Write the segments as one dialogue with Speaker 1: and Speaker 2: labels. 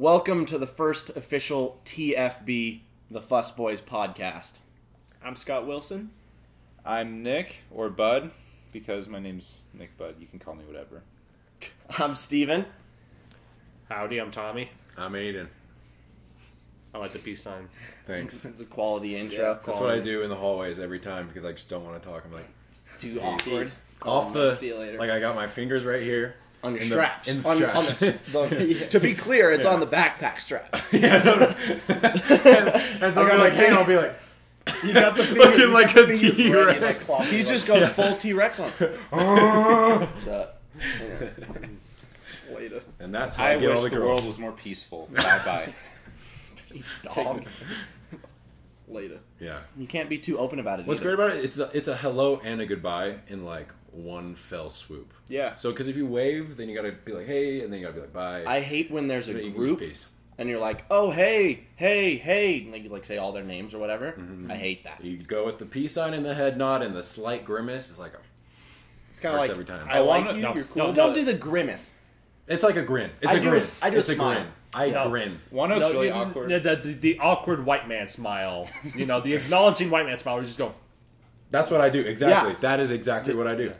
Speaker 1: Welcome to the first official TFB, the Fuss Boys podcast.
Speaker 2: I'm Scott Wilson.
Speaker 3: I'm Nick, or Bud, because my name's Nick Bud. You can call me whatever.
Speaker 1: I'm Steven.
Speaker 4: Howdy, I'm Tommy.
Speaker 5: I'm Aiden.
Speaker 4: I like the peace sign.
Speaker 5: Thanks.
Speaker 1: It's a quality intro.
Speaker 5: That's what I do in the hallways every time because I just don't want to talk. I'm like,
Speaker 1: Too awkward.
Speaker 5: off the,
Speaker 2: see you later.
Speaker 5: like I got my fingers right here.
Speaker 1: On your
Speaker 5: in
Speaker 1: straps.
Speaker 5: The straps.
Speaker 1: To be clear, it's on the backpack straps.
Speaker 5: And so I'm like, hey, I'll be like,
Speaker 2: You got the finger,
Speaker 5: looking like a T-Rex.
Speaker 1: He just goes full T-Rex on. So,
Speaker 2: later.
Speaker 5: And that's how
Speaker 3: I
Speaker 5: I get
Speaker 3: wish
Speaker 5: all the
Speaker 3: the
Speaker 5: girls.
Speaker 3: world was more peaceful. Bye-bye.
Speaker 1: dog.
Speaker 2: Later.
Speaker 5: Yeah.
Speaker 1: You can't be too open about it.
Speaker 5: What's
Speaker 1: either.
Speaker 5: great about it? It's a hello and a goodbye in like one fell swoop.
Speaker 2: Yeah.
Speaker 5: So because if you wave, then you gotta be like, hey, and then you gotta be like, bye.
Speaker 1: I hate when there's a
Speaker 5: You can
Speaker 1: group
Speaker 5: use peace.
Speaker 1: and you're like, oh, hey, and like, you like say all their names or whatever. I hate that.
Speaker 5: You go with the peace sign and the head nod and the slight grimace. It's like
Speaker 2: It's kind of like,
Speaker 5: every time.
Speaker 2: I like
Speaker 3: wanna-
Speaker 2: you,
Speaker 4: no,
Speaker 2: you're cool.
Speaker 4: no,
Speaker 1: Don't do the grimace.
Speaker 5: It's like a grin. It's
Speaker 1: I
Speaker 5: a
Speaker 1: do
Speaker 5: grin.
Speaker 1: I do
Speaker 5: It's
Speaker 1: a
Speaker 5: a
Speaker 1: smile.
Speaker 5: grin. I
Speaker 4: No.
Speaker 5: grin.
Speaker 3: One note's really
Speaker 4: you-
Speaker 3: awkward.
Speaker 4: The awkward white man smile. You know, the acknowledging white man smile where you just go,
Speaker 5: That's what I do. Exactly.
Speaker 1: Yeah.
Speaker 5: That is exactly what I do.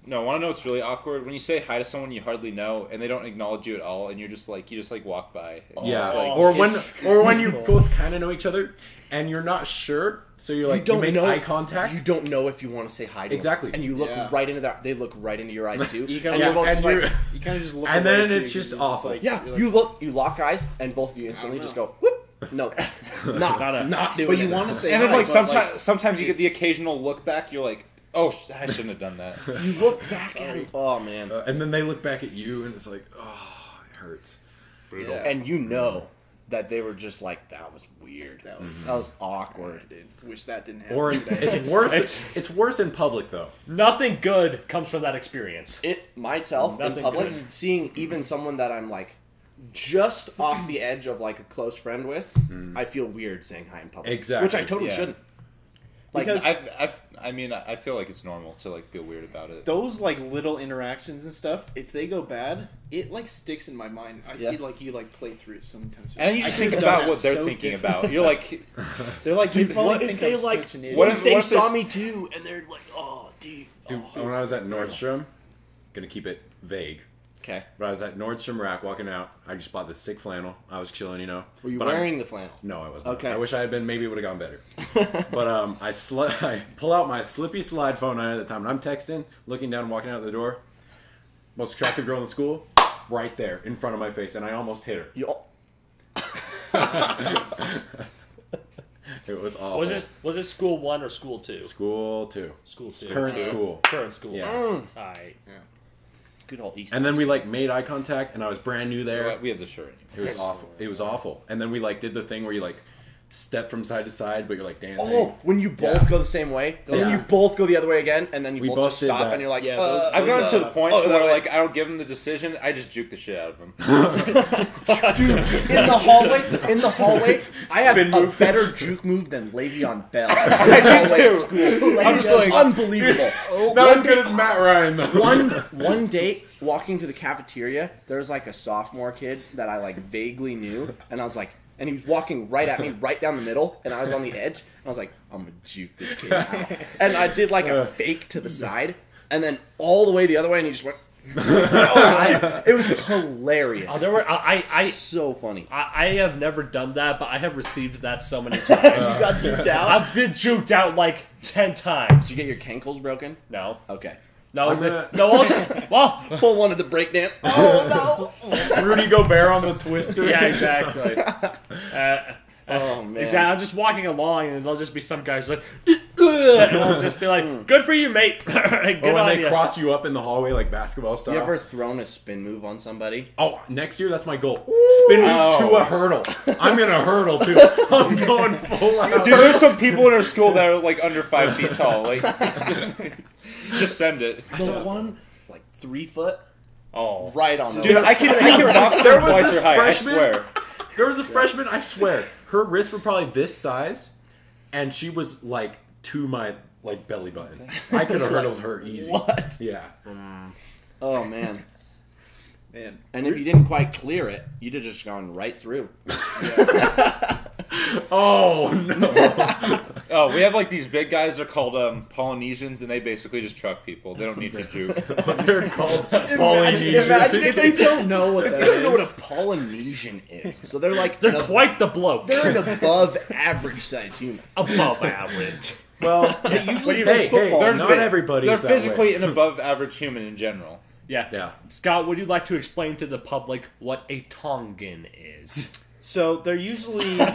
Speaker 3: No, want to know what's really awkward? When you say hi to someone you hardly know, and they don't acknowledge you at all, and you just walk by. And you're
Speaker 5: Yeah.
Speaker 3: just like,
Speaker 5: Or when you both kind of know each other and you're not sure, so you're like you make eye contact.
Speaker 1: You don't know if you want to say hi to
Speaker 5: Exactly.
Speaker 1: them. And you look
Speaker 2: Yeah.
Speaker 1: right into that. They look right into your eyes too.
Speaker 2: You kind of
Speaker 5: Yeah,
Speaker 2: both
Speaker 5: and
Speaker 2: just like,
Speaker 5: you're-
Speaker 2: you kind of just look
Speaker 5: and
Speaker 2: away
Speaker 5: then
Speaker 2: too,
Speaker 5: it's just
Speaker 2: you're
Speaker 5: awful.
Speaker 2: like-
Speaker 1: Yeah,
Speaker 2: you're like,
Speaker 1: you lock eyes, and both of you instantly
Speaker 2: I don't
Speaker 1: just
Speaker 2: know.
Speaker 1: go, whoop. No, not doing
Speaker 2: But
Speaker 1: it.
Speaker 2: you want to say
Speaker 3: and then
Speaker 2: hi,
Speaker 3: like
Speaker 2: but,
Speaker 3: sometimes you get the
Speaker 2: it's-
Speaker 3: occasional look back. You're like, oh, I shouldn't have done that.
Speaker 1: You look back at him. Oh man,
Speaker 5: And then they look back at you and it's like, oh, it hurts.
Speaker 4: brutal.
Speaker 2: Yeah.
Speaker 1: and you know that they were just like, that was weird. That was awkward.
Speaker 2: Dude, wish that didn't happen.
Speaker 5: Or
Speaker 2: today.
Speaker 5: it's worse. It's worse in public though.
Speaker 4: Nothing good comes from that experience.
Speaker 1: Myself in
Speaker 4: Nothing
Speaker 1: public,
Speaker 4: good.
Speaker 1: seeing even someone that I'm like just off the edge of like a close friend with, I feel weird saying hi in public.
Speaker 5: Exactly.
Speaker 1: Which I totally
Speaker 3: Yeah.
Speaker 1: shouldn't. Like,
Speaker 2: Because-
Speaker 3: I feel like it's normal to like feel weird about it.
Speaker 2: Those like little interactions and stuff, if they go bad, it like sticks in my mind.
Speaker 1: Yeah.
Speaker 2: You play through it sometimes.
Speaker 3: And then you
Speaker 2: I
Speaker 3: just
Speaker 2: could've
Speaker 3: think
Speaker 2: done
Speaker 3: about
Speaker 2: that
Speaker 3: what they're
Speaker 2: so
Speaker 3: thinking
Speaker 2: different.
Speaker 3: about. You're like,
Speaker 2: They're like,
Speaker 1: dude,
Speaker 2: they probably
Speaker 1: what if
Speaker 2: think
Speaker 1: they
Speaker 2: I'm
Speaker 1: like?
Speaker 2: such an idiot.
Speaker 1: What
Speaker 3: What
Speaker 1: if
Speaker 3: if-
Speaker 1: they
Speaker 3: what if
Speaker 1: saw
Speaker 3: this-
Speaker 1: me too, and they're like, oh, dude.
Speaker 5: Dude, when I was at Nordstrom, gonna keep it vague.
Speaker 1: Okay.
Speaker 5: But I was at Nordstrom Rack walking out. I just bought this sick flannel. I was chilling, you know.
Speaker 1: Were you
Speaker 5: But I'm-
Speaker 1: wearing the flannel?
Speaker 5: No, I wasn't.
Speaker 1: Okay.
Speaker 5: I wish I had been. Maybe it would have gone better. But I pull out my slippy slide phone I had at the time, and I'm texting, looking down, and walking out the door. Most attractive girl in the school, right there in front of my face, and I almost hit her.
Speaker 1: You,
Speaker 5: It was awful.
Speaker 4: Was this school 1 or school 2?
Speaker 5: School 2.
Speaker 4: School 2.
Speaker 5: Current school.
Speaker 4: Current school.
Speaker 5: Yeah.
Speaker 4: Alright.
Speaker 1: good old East.
Speaker 5: And then we like made eye contact, and I was brand new there.
Speaker 3: we have the shirt.
Speaker 5: It was awful. It was awful. And then we like did the thing where you like step from side to side, but you're like dancing.
Speaker 1: Oh, when you both
Speaker 5: Yeah.
Speaker 1: go the same way, and then
Speaker 5: Yeah.
Speaker 1: you both go the other way again, and then you
Speaker 5: We
Speaker 1: both
Speaker 5: both
Speaker 1: just
Speaker 5: did
Speaker 1: stop,
Speaker 5: that.
Speaker 1: and you're like,
Speaker 2: Yeah, those-
Speaker 3: I've gotten to the point
Speaker 1: oh,
Speaker 3: where
Speaker 1: wait.
Speaker 3: like I don't give them the decision. I just juke the shit out of them.
Speaker 1: in the hallway, I have
Speaker 5: Spin
Speaker 1: a
Speaker 5: move.
Speaker 1: better juke move than Le'Veon Bell.
Speaker 3: I do too.
Speaker 1: School.
Speaker 3: I'm just like-
Speaker 1: unbelievable.
Speaker 5: Not as good as Matt Ryan though.
Speaker 1: One date, walking to the cafeteria, there was like a sophomore kid that I like vaguely knew, and I was like, and he was walking right at me, right down the middle, and I was on the edge, and I was like, I'm gonna juke this kid out. And I did like a fake to the side, and then all the way the other way, and he just went. It was hilarious.
Speaker 4: There were
Speaker 1: So funny.
Speaker 4: I have never done that, but I have received that so many times.
Speaker 1: You got juked out.
Speaker 4: I've been juked out like 10 times.
Speaker 1: Did you get your cankles broken?
Speaker 4: No.
Speaker 1: Okay.
Speaker 4: No,
Speaker 5: I'm gonna-
Speaker 4: no, I'll just, well,
Speaker 1: Pull one of the breakdance. Oh
Speaker 5: Rudy Gobert on the twister.
Speaker 4: yeah, exactly.
Speaker 1: Oh man.
Speaker 4: Exactly. I'm just walking along, and there'll just be some guys like, and I'll just be like, "Good for you, mate." Good
Speaker 5: Or when
Speaker 4: on
Speaker 5: they
Speaker 4: ya.
Speaker 5: cross you up in the hallway like basketball style.
Speaker 1: You ever thrown a spin move on somebody?
Speaker 5: Oh, next year that's my goal. Spin move to a hurdle. I'm gonna hurdle too. I'm going full out.
Speaker 3: Dude, there's some people in our school that are like under 5 feet tall. Like, just send it.
Speaker 1: The one, like 3 foot,
Speaker 4: Oh,
Speaker 1: right on the
Speaker 3: Dude, I can knock
Speaker 5: There
Speaker 3: them
Speaker 5: was
Speaker 3: twice
Speaker 5: this
Speaker 3: her height.
Speaker 5: freshman-
Speaker 3: I swear.
Speaker 5: There was a freshman, I swear, her wrists were probably this size, and she was like to my like belly button. I could have hurdled her easy.
Speaker 1: What?
Speaker 5: Yeah.
Speaker 1: Oh man.
Speaker 2: Man.
Speaker 1: And if you didn't quite clear it, you'd have just gone right through.
Speaker 5: Oh no!
Speaker 3: Oh, we have like these big guys. They're called Polynesians, and they basically just truck people. They don't need to juke.
Speaker 5: They're called
Speaker 1: Imagine
Speaker 5: Polynesians.
Speaker 1: if they
Speaker 2: don't know what
Speaker 1: If
Speaker 2: that
Speaker 1: they don't know
Speaker 2: is.
Speaker 1: what a Polynesian is. So they're like
Speaker 4: They're quite the bloke.
Speaker 1: They're an above average size human.
Speaker 4: Above average.
Speaker 5: Well,
Speaker 1: They usually
Speaker 5: hey,
Speaker 1: play football.
Speaker 5: they're not everybody.
Speaker 3: They're
Speaker 5: is that
Speaker 3: physically
Speaker 5: way.
Speaker 3: an above average human in general.
Speaker 4: Yeah.
Speaker 5: Yeah.
Speaker 4: Scott, would you like to explain to the public what a Tongan is?
Speaker 2: So they're usually
Speaker 5: They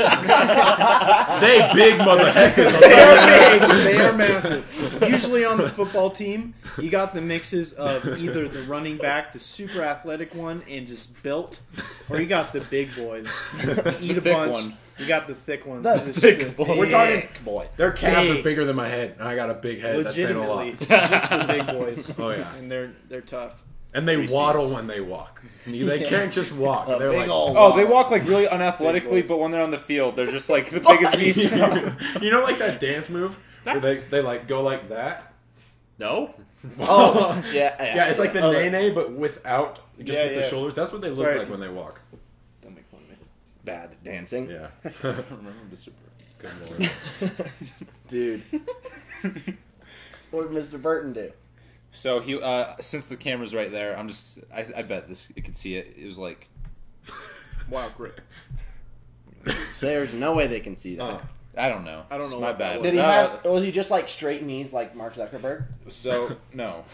Speaker 5: big mother heckers.
Speaker 2: they are big. They are massive. Usually on the football team, you got the mixes of either the running back, the super athletic one, and just built, or you got the big boys. Eat a
Speaker 3: thick
Speaker 2: bunch.
Speaker 3: one.
Speaker 2: You got the thick ones.
Speaker 1: The
Speaker 2: It's
Speaker 1: thick
Speaker 2: just
Speaker 1: boy.
Speaker 5: We're talking.
Speaker 1: boy.
Speaker 5: Their calves
Speaker 2: Big.
Speaker 5: are bigger than my head, and I got a big head. That's saying a lot.
Speaker 2: legitimately just the big boys.
Speaker 5: Oh yeah,
Speaker 2: And they're tough.
Speaker 5: and they
Speaker 1: Reese's.
Speaker 5: waddle when they walk. They can't just walk.
Speaker 1: A
Speaker 5: They're
Speaker 1: big
Speaker 5: like,
Speaker 1: old
Speaker 3: Oh, they
Speaker 1: wall.
Speaker 3: walk like really
Speaker 2: Big
Speaker 3: unathletically,
Speaker 2: boys.
Speaker 3: but when they're on the field, they're just like the biggest beast.
Speaker 5: you know, like that dance move where they like go like that.
Speaker 4: No?
Speaker 1: Oh, yeah.
Speaker 5: Yeah, it's like the
Speaker 2: Oh,
Speaker 5: nay but without just
Speaker 2: Yeah,
Speaker 5: with the
Speaker 2: yeah.
Speaker 5: shoulders. That's what they look
Speaker 2: Sorry.
Speaker 5: like when they walk.
Speaker 2: Don't make fun of me.
Speaker 1: Bad at dancing.
Speaker 5: Yeah.
Speaker 3: Remember Mr.
Speaker 5: Good lord.
Speaker 1: Dude. What did Mr. Burton do?
Speaker 3: So he, since the camera's right there, I bet you could see it. It was like,
Speaker 2: Wow, great.
Speaker 1: There's no way they can see that.
Speaker 3: I don't know.
Speaker 2: I don't know
Speaker 3: My
Speaker 2: what that
Speaker 3: bad.
Speaker 2: was.
Speaker 1: Did he have? Was he just like straight knees like Mark Zuckerberg?
Speaker 3: So no.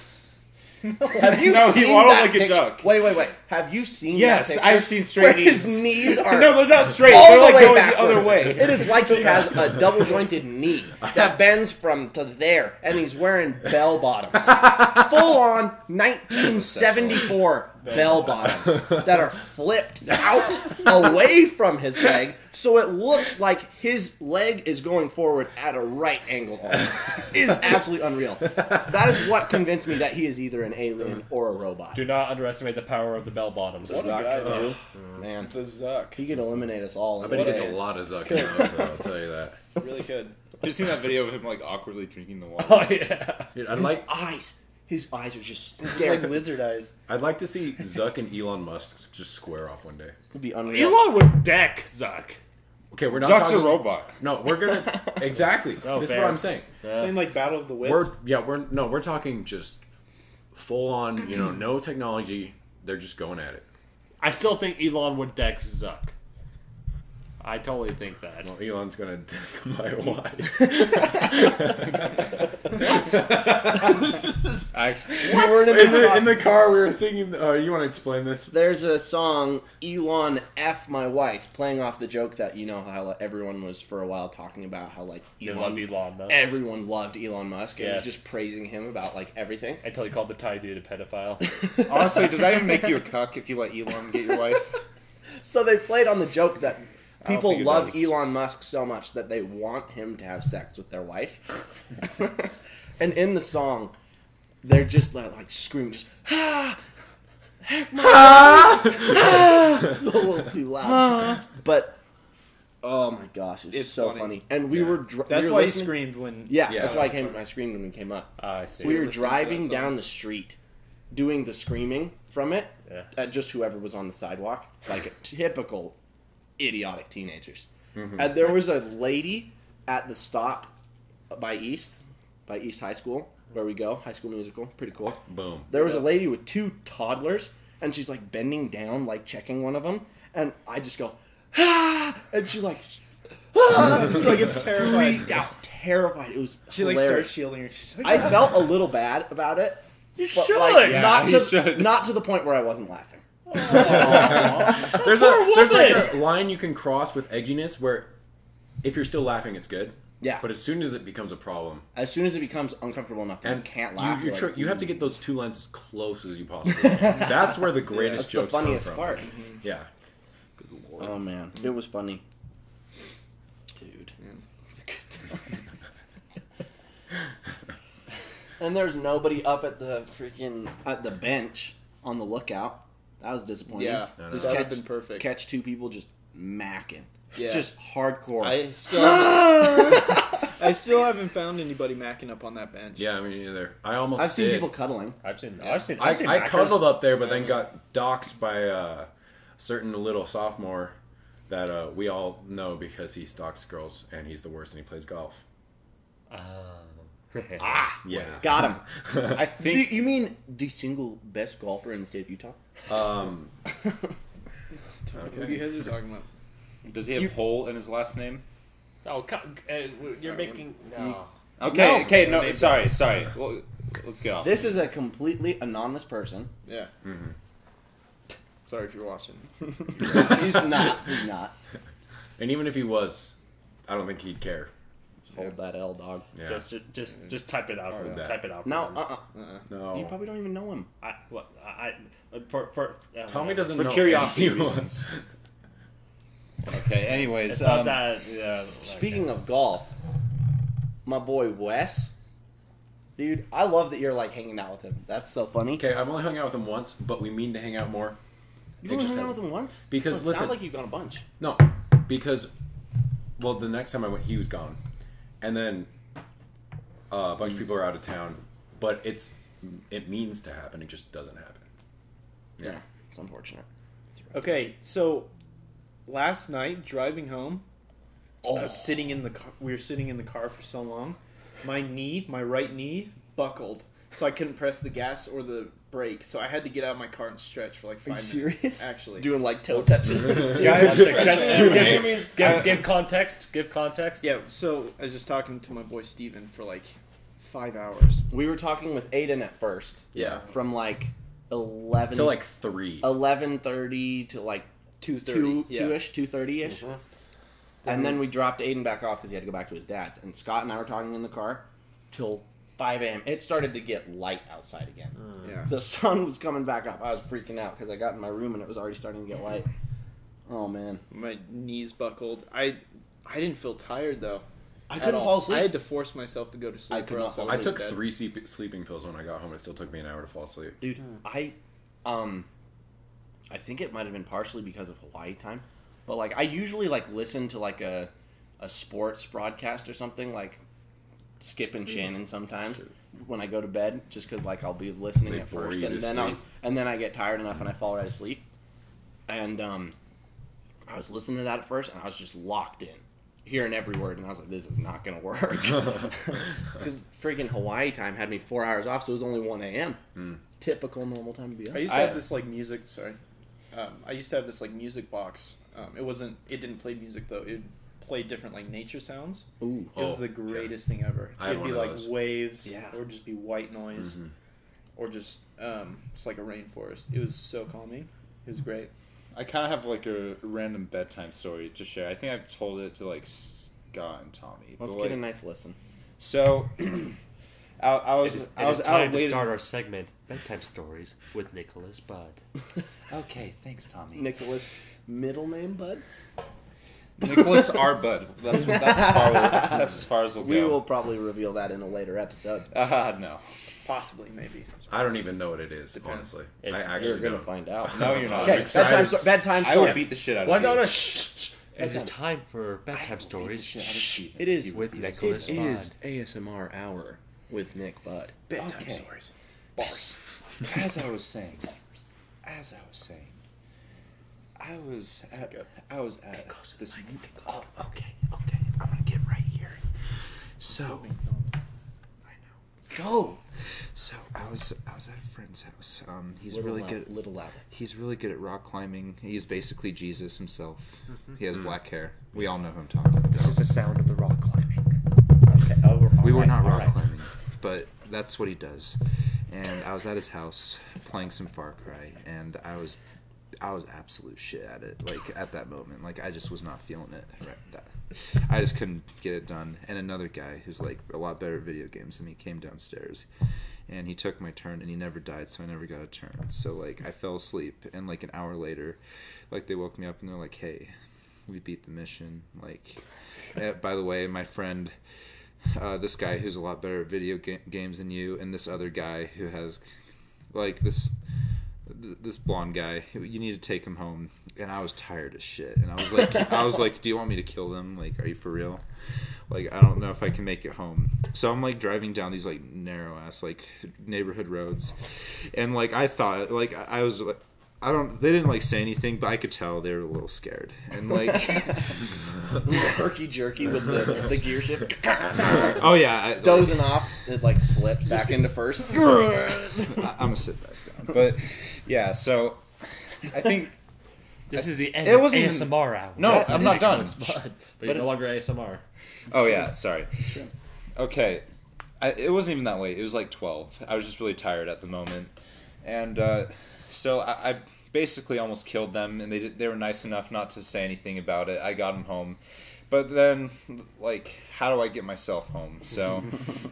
Speaker 1: Have you
Speaker 3: No, he
Speaker 1: seen
Speaker 3: waddled
Speaker 1: that
Speaker 3: like a
Speaker 1: picture?
Speaker 3: duck.
Speaker 1: Wait. Have you seen?
Speaker 3: Yes,
Speaker 1: that picture?
Speaker 3: I've seen straight
Speaker 1: Where
Speaker 3: knees.
Speaker 1: His knees are
Speaker 3: No, they're not straight.
Speaker 1: all
Speaker 3: They're
Speaker 1: the
Speaker 3: like
Speaker 1: way
Speaker 3: going the
Speaker 1: backwards.
Speaker 3: other way.
Speaker 1: It is like he has a double jointed knee that bends from to there, and he's wearing bell bottoms, full on 1974 bell bottoms that are flipped out away from his leg, so it looks like his leg is going forward at a right angle. It is absolutely unreal. That is what convinced me that he is either an alien or a robot.
Speaker 4: Do not underestimate the power of the bell bottoms.
Speaker 2: What a guy,
Speaker 1: Zuck,
Speaker 2: though.
Speaker 1: too. Man,
Speaker 2: The Zuck.
Speaker 1: he could eliminate us all.
Speaker 5: I
Speaker 1: in
Speaker 5: bet he
Speaker 1: one
Speaker 5: gets
Speaker 1: day.
Speaker 5: a lot of Zuck now, so I'll tell you that.
Speaker 2: Really could.
Speaker 3: You seen that video of him like awkwardly drinking the water?
Speaker 4: Oh, yeah.
Speaker 5: Dude,
Speaker 1: His eyes are just
Speaker 2: Like
Speaker 1: staring.
Speaker 2: lizard eyes.
Speaker 5: I'd like to see Zuck and Elon Musk just square off one day.
Speaker 1: It'd be unreal.
Speaker 4: Elon would deck Zuck.
Speaker 5: Okay, we're not
Speaker 3: Zuck's
Speaker 5: talking.
Speaker 3: a robot.
Speaker 5: No, we're gonna exactly.
Speaker 4: Oh,
Speaker 5: this
Speaker 4: fair.
Speaker 5: is what I'm saying.
Speaker 2: Saying like Battle of the Wits.
Speaker 5: We're talking just full on. No technology. They're just going at it.
Speaker 4: I still think Elon would deck Zuck. I totally think that.
Speaker 5: Well, Elon's gonna take my wife.
Speaker 3: Actually,
Speaker 1: We were
Speaker 5: in the car, we were singing. You want to explain this?
Speaker 1: There's a song, Elon F My Wife, playing off the joke that how everyone was for a while talking about how like
Speaker 4: You love Elon Musk.
Speaker 1: everyone loved Elon Musk and was
Speaker 4: Yes.
Speaker 1: just praising him about like everything.
Speaker 4: Until he called the Thai dude a pedophile.
Speaker 3: honestly, does that even make you a cuck if you let Elon get your wife?
Speaker 1: So they played on the joke that
Speaker 3: don't
Speaker 1: people
Speaker 3: think it
Speaker 1: love
Speaker 3: does.
Speaker 1: Elon Musk so much that they want him to have sex with their wife. And in the song, they're just like screaming, just heck my It's a little too loud, but oh my gosh, it's so
Speaker 2: funny.
Speaker 1: funny. And we were
Speaker 2: That's
Speaker 1: we were
Speaker 2: why he
Speaker 1: listening-
Speaker 2: screamed when.
Speaker 1: Yeah,
Speaker 5: Yeah.
Speaker 1: that's why I screamed when we came up.
Speaker 4: I see.
Speaker 1: We were
Speaker 2: listening to that
Speaker 1: driving
Speaker 2: song.
Speaker 1: down the street, doing the screaming from it
Speaker 4: Yeah.
Speaker 1: at just whoever was on the sidewalk, like typical idiotic teenagers. And there was a lady at the stop by East High School, where we go, High School Musical, pretty cool.
Speaker 5: Boom.
Speaker 1: There was a lady with 2 toddlers, and she's like bending down, like checking one of them, and I just go, and she's like, she like gets freaked out, terrified. It was
Speaker 2: She like
Speaker 1: hilarious.
Speaker 2: starts shielding her. She's like,
Speaker 1: I felt a little bad about it.
Speaker 4: You
Speaker 1: But
Speaker 4: should.
Speaker 1: like,
Speaker 3: Yeah, you should.
Speaker 1: not to the point where I wasn't laughing.
Speaker 5: There's
Speaker 4: Poor
Speaker 5: like
Speaker 4: woman.
Speaker 5: a line you can cross with edginess where, if you're still laughing, it's good.
Speaker 1: Yeah.
Speaker 5: But as soon as it becomes a problem,
Speaker 1: As soon as it becomes uncomfortable enough that you can't laugh,
Speaker 5: you,
Speaker 1: you're like,
Speaker 5: you have to get those 2 lines as close as you possibly can. That's where the greatest
Speaker 1: that's the
Speaker 5: jokes
Speaker 1: funniest
Speaker 5: come from.
Speaker 1: part.
Speaker 5: Yeah.
Speaker 1: Oh man, it was funny, dude. It's a good time. And there's nobody up at the bench on the lookout. That was disappointing.
Speaker 2: Yeah,
Speaker 5: No, no.
Speaker 1: just
Speaker 2: that
Speaker 1: catch,
Speaker 2: would've been perfect.
Speaker 1: Catch 2 people just macking.
Speaker 2: Yeah.
Speaker 1: Just hardcore.
Speaker 2: I still. I still haven't found anybody macking up on that bench.
Speaker 5: Yeah, me neither. I almost
Speaker 1: I've seen
Speaker 5: did.
Speaker 1: people cuddling.
Speaker 4: I've seen
Speaker 5: I
Speaker 4: Mackers.
Speaker 5: cuddled up there, but then got doxxed by a certain little sophomore that we all know because he stalks girls and he's the worst and he plays golf. Yeah.
Speaker 1: Got him.
Speaker 3: I think
Speaker 1: You mean the single best golfer in the state of Utah?
Speaker 2: What are you guys are talking about?
Speaker 3: does he have hole in his last name?
Speaker 4: Oh, you're making no.
Speaker 3: Okay,
Speaker 1: No.
Speaker 3: okay, no, sorry. Well, let's get off.
Speaker 1: This is a completely anonymous person.
Speaker 2: Yeah. Sorry if you're watching.
Speaker 1: He's not. He's not.
Speaker 5: And even if he was, I don't think he'd care.
Speaker 1: Hold that L, dog.
Speaker 5: Yeah.
Speaker 4: Just type it out.
Speaker 5: yeah.
Speaker 4: Type it out. for
Speaker 1: No,
Speaker 4: them.
Speaker 5: No.
Speaker 1: You probably don't even know him.
Speaker 5: Tommy doesn't
Speaker 3: For
Speaker 5: know
Speaker 3: curiosity
Speaker 5: anyone.
Speaker 3: reasons. Okay, anyways.
Speaker 4: It's not that. Yeah.
Speaker 1: Speaking of golf, my boy Wes, dude, I love that you're like hanging out with him. That's so funny.
Speaker 5: Okay, I've only hung out with him once, but we mean to hang out more.
Speaker 1: You've
Speaker 5: It
Speaker 1: only
Speaker 5: just
Speaker 1: hung out with
Speaker 5: hasn't.
Speaker 1: him once?
Speaker 5: Because,
Speaker 1: Well, it
Speaker 5: listen-
Speaker 1: sounds like you've gone a bunch.
Speaker 5: No, because, well, the next time I went, he was gone. And then a bunch of people are out of town, but it means to happen, it just doesn't happen.
Speaker 1: Yeah, it's unfortunate.
Speaker 2: Okay, so last night driving home, I was sitting in the car. We were sitting in the car for so long. My right knee, buckled, so I couldn't press the gas or the brake. So I had to get out of my car and stretch for like 5 minutes.
Speaker 1: serious?
Speaker 2: Actually,
Speaker 1: Doing like toe touches.
Speaker 4: Give context. Give context.
Speaker 2: yeah. So I was just talking to my boy Steven for like 5 hours.
Speaker 1: We were talking with Aiden at first.
Speaker 5: Yeah.
Speaker 1: From like 11
Speaker 5: Till like 3.
Speaker 1: 11:30 to like
Speaker 2: 2:30, yeah.
Speaker 1: 2-ish, 2:30ish. And then we dropped Aiden back off because he had to go back to his dad's. And Scott and I were talking in the car till 5 a.m. It started to get light outside again.
Speaker 2: Yeah.
Speaker 1: The sun was coming back up. I was freaking out because I got in my room and it was already starting to get light. Oh, man.
Speaker 2: My knees buckled. I didn't feel tired though.
Speaker 1: I
Speaker 2: at
Speaker 1: couldn't
Speaker 2: all.
Speaker 1: fall asleep.
Speaker 2: I had to force myself to go to sleep.
Speaker 1: I could
Speaker 2: or
Speaker 1: not
Speaker 2: else
Speaker 1: fall
Speaker 2: was
Speaker 5: I took
Speaker 2: dead.
Speaker 5: 3 sleeping pills when I got home. It still took me an hour to fall asleep.
Speaker 1: Dude, I think it might have been partially because of Hawaii time. But, like, I usually, like, listen to, like, a sports broadcast or something, like Skip and Shannon sometimes when I go to bed, just because, like, I'll be listening
Speaker 5: They
Speaker 1: at
Speaker 5: bore
Speaker 1: first,
Speaker 5: you
Speaker 1: and
Speaker 5: to
Speaker 1: then
Speaker 5: sleep.
Speaker 1: I get tired enough and I fall right asleep. And I was listening to that at first, and I was just locked in, hearing every word, and I was like, this is not going to work. Because freaking Hawaii time had me 4 hours off, so it was only 1 a.m. Typical normal time to be up.
Speaker 2: I used to have this like music. Sorry, I used to have this like music box. It didn't play music though. It played different like nature sounds.
Speaker 1: Ooh.
Speaker 2: It was the greatest thing ever.
Speaker 5: I had
Speaker 2: It'd be
Speaker 5: one of
Speaker 2: like
Speaker 5: those.
Speaker 2: waves,
Speaker 1: Yeah.
Speaker 2: or just be white noise, or just like a rainforest. It was so calming. It was great.
Speaker 3: I kind of have like a random bedtime story to share. I think I've told it to like Scott and Tommy.
Speaker 1: Let's
Speaker 3: but,
Speaker 1: get a
Speaker 3: like,
Speaker 1: nice listen.
Speaker 3: So, I was
Speaker 4: It is
Speaker 3: out
Speaker 4: time to
Speaker 3: late.
Speaker 4: start our segment, Bedtime Stories, with Nicholas Budd.
Speaker 3: Okay, thanks, Tommy.
Speaker 1: Nicholas, middle name, bud?
Speaker 3: Nicholas R. Budd. That's as far as we'll go.
Speaker 1: We will probably reveal that in a later episode.
Speaker 3: No.
Speaker 2: Possibly, maybe.
Speaker 5: I don't even know what it is,
Speaker 2: Depends.
Speaker 5: honestly.
Speaker 4: It's-
Speaker 5: I
Speaker 1: You're
Speaker 5: actually
Speaker 1: gonna
Speaker 5: don't.
Speaker 1: find out.
Speaker 3: No, you're not.
Speaker 1: Okay,
Speaker 3: I'm excited.
Speaker 1: bedtime
Speaker 3: I will
Speaker 1: story.
Speaker 3: beat the shit out of
Speaker 4: What?
Speaker 3: you.
Speaker 4: No, shh. It is time for Bedtime Stories
Speaker 1: It is
Speaker 4: with Nicholas Budd.
Speaker 1: ASMR hour with Nick Budd.
Speaker 2: Bedtime
Speaker 3: Okay.
Speaker 2: stories.
Speaker 3: Bars. As I was saying, I was at this.
Speaker 1: Oh, okay. I'm gonna get right here.
Speaker 3: So,
Speaker 1: Go.
Speaker 6: So I was at a friend's house. He's
Speaker 1: Little
Speaker 6: really
Speaker 1: loud-
Speaker 6: good.
Speaker 1: Little louder.
Speaker 6: He's really good at rock climbing. He's basically Jesus himself. He has black hair. We all know who I'm talking about.
Speaker 4: This is the sound of the rock climbing.
Speaker 1: Okay.
Speaker 6: We were not rock
Speaker 1: right.
Speaker 6: climbing, but that's what he does. And I was at his house playing some Far Cry, and I was absolute shit at it. Like at that moment, like I just was not feeling it. I just couldn't get it done. And another guy who's like a lot better at video games than me came downstairs, and he took my turn, and he never died, so I never got a turn. So like I fell asleep, and like an hour later, like they woke me up and they're like, "Hey, we beat the mission." Like, by the way, my friend. This guy who's a lot better at video games than you, and this other guy who has, like, this blonde guy. You need to take him home. And I was tired as shit. And I was like, do you want me to kill them? Like, are you for real? Like, I don't know if I can make it home. So I'm like driving down these like narrow ass like neighborhood roads, and like I thought like I was like. They didn't like say anything, but I could tell they were a little scared. And like
Speaker 1: herky jerky with the gear shift.
Speaker 6: Oh yeah,
Speaker 1: Dozing off, it like slipped back into first.
Speaker 6: I'm gonna sit back down. But yeah, so I think
Speaker 4: This is the end
Speaker 6: It
Speaker 4: of
Speaker 6: wasn't even-
Speaker 4: ASMR hour.
Speaker 6: No, I'm not done.
Speaker 4: But you're no longer ASMR.
Speaker 6: Oh yeah, sorry. Okay, it wasn't even that late. It was like 12. I was just really tired at the moment, and so I basically almost killed them. And they were nice enough not to say anything about it. I got them home, but then like, how do I get myself home? So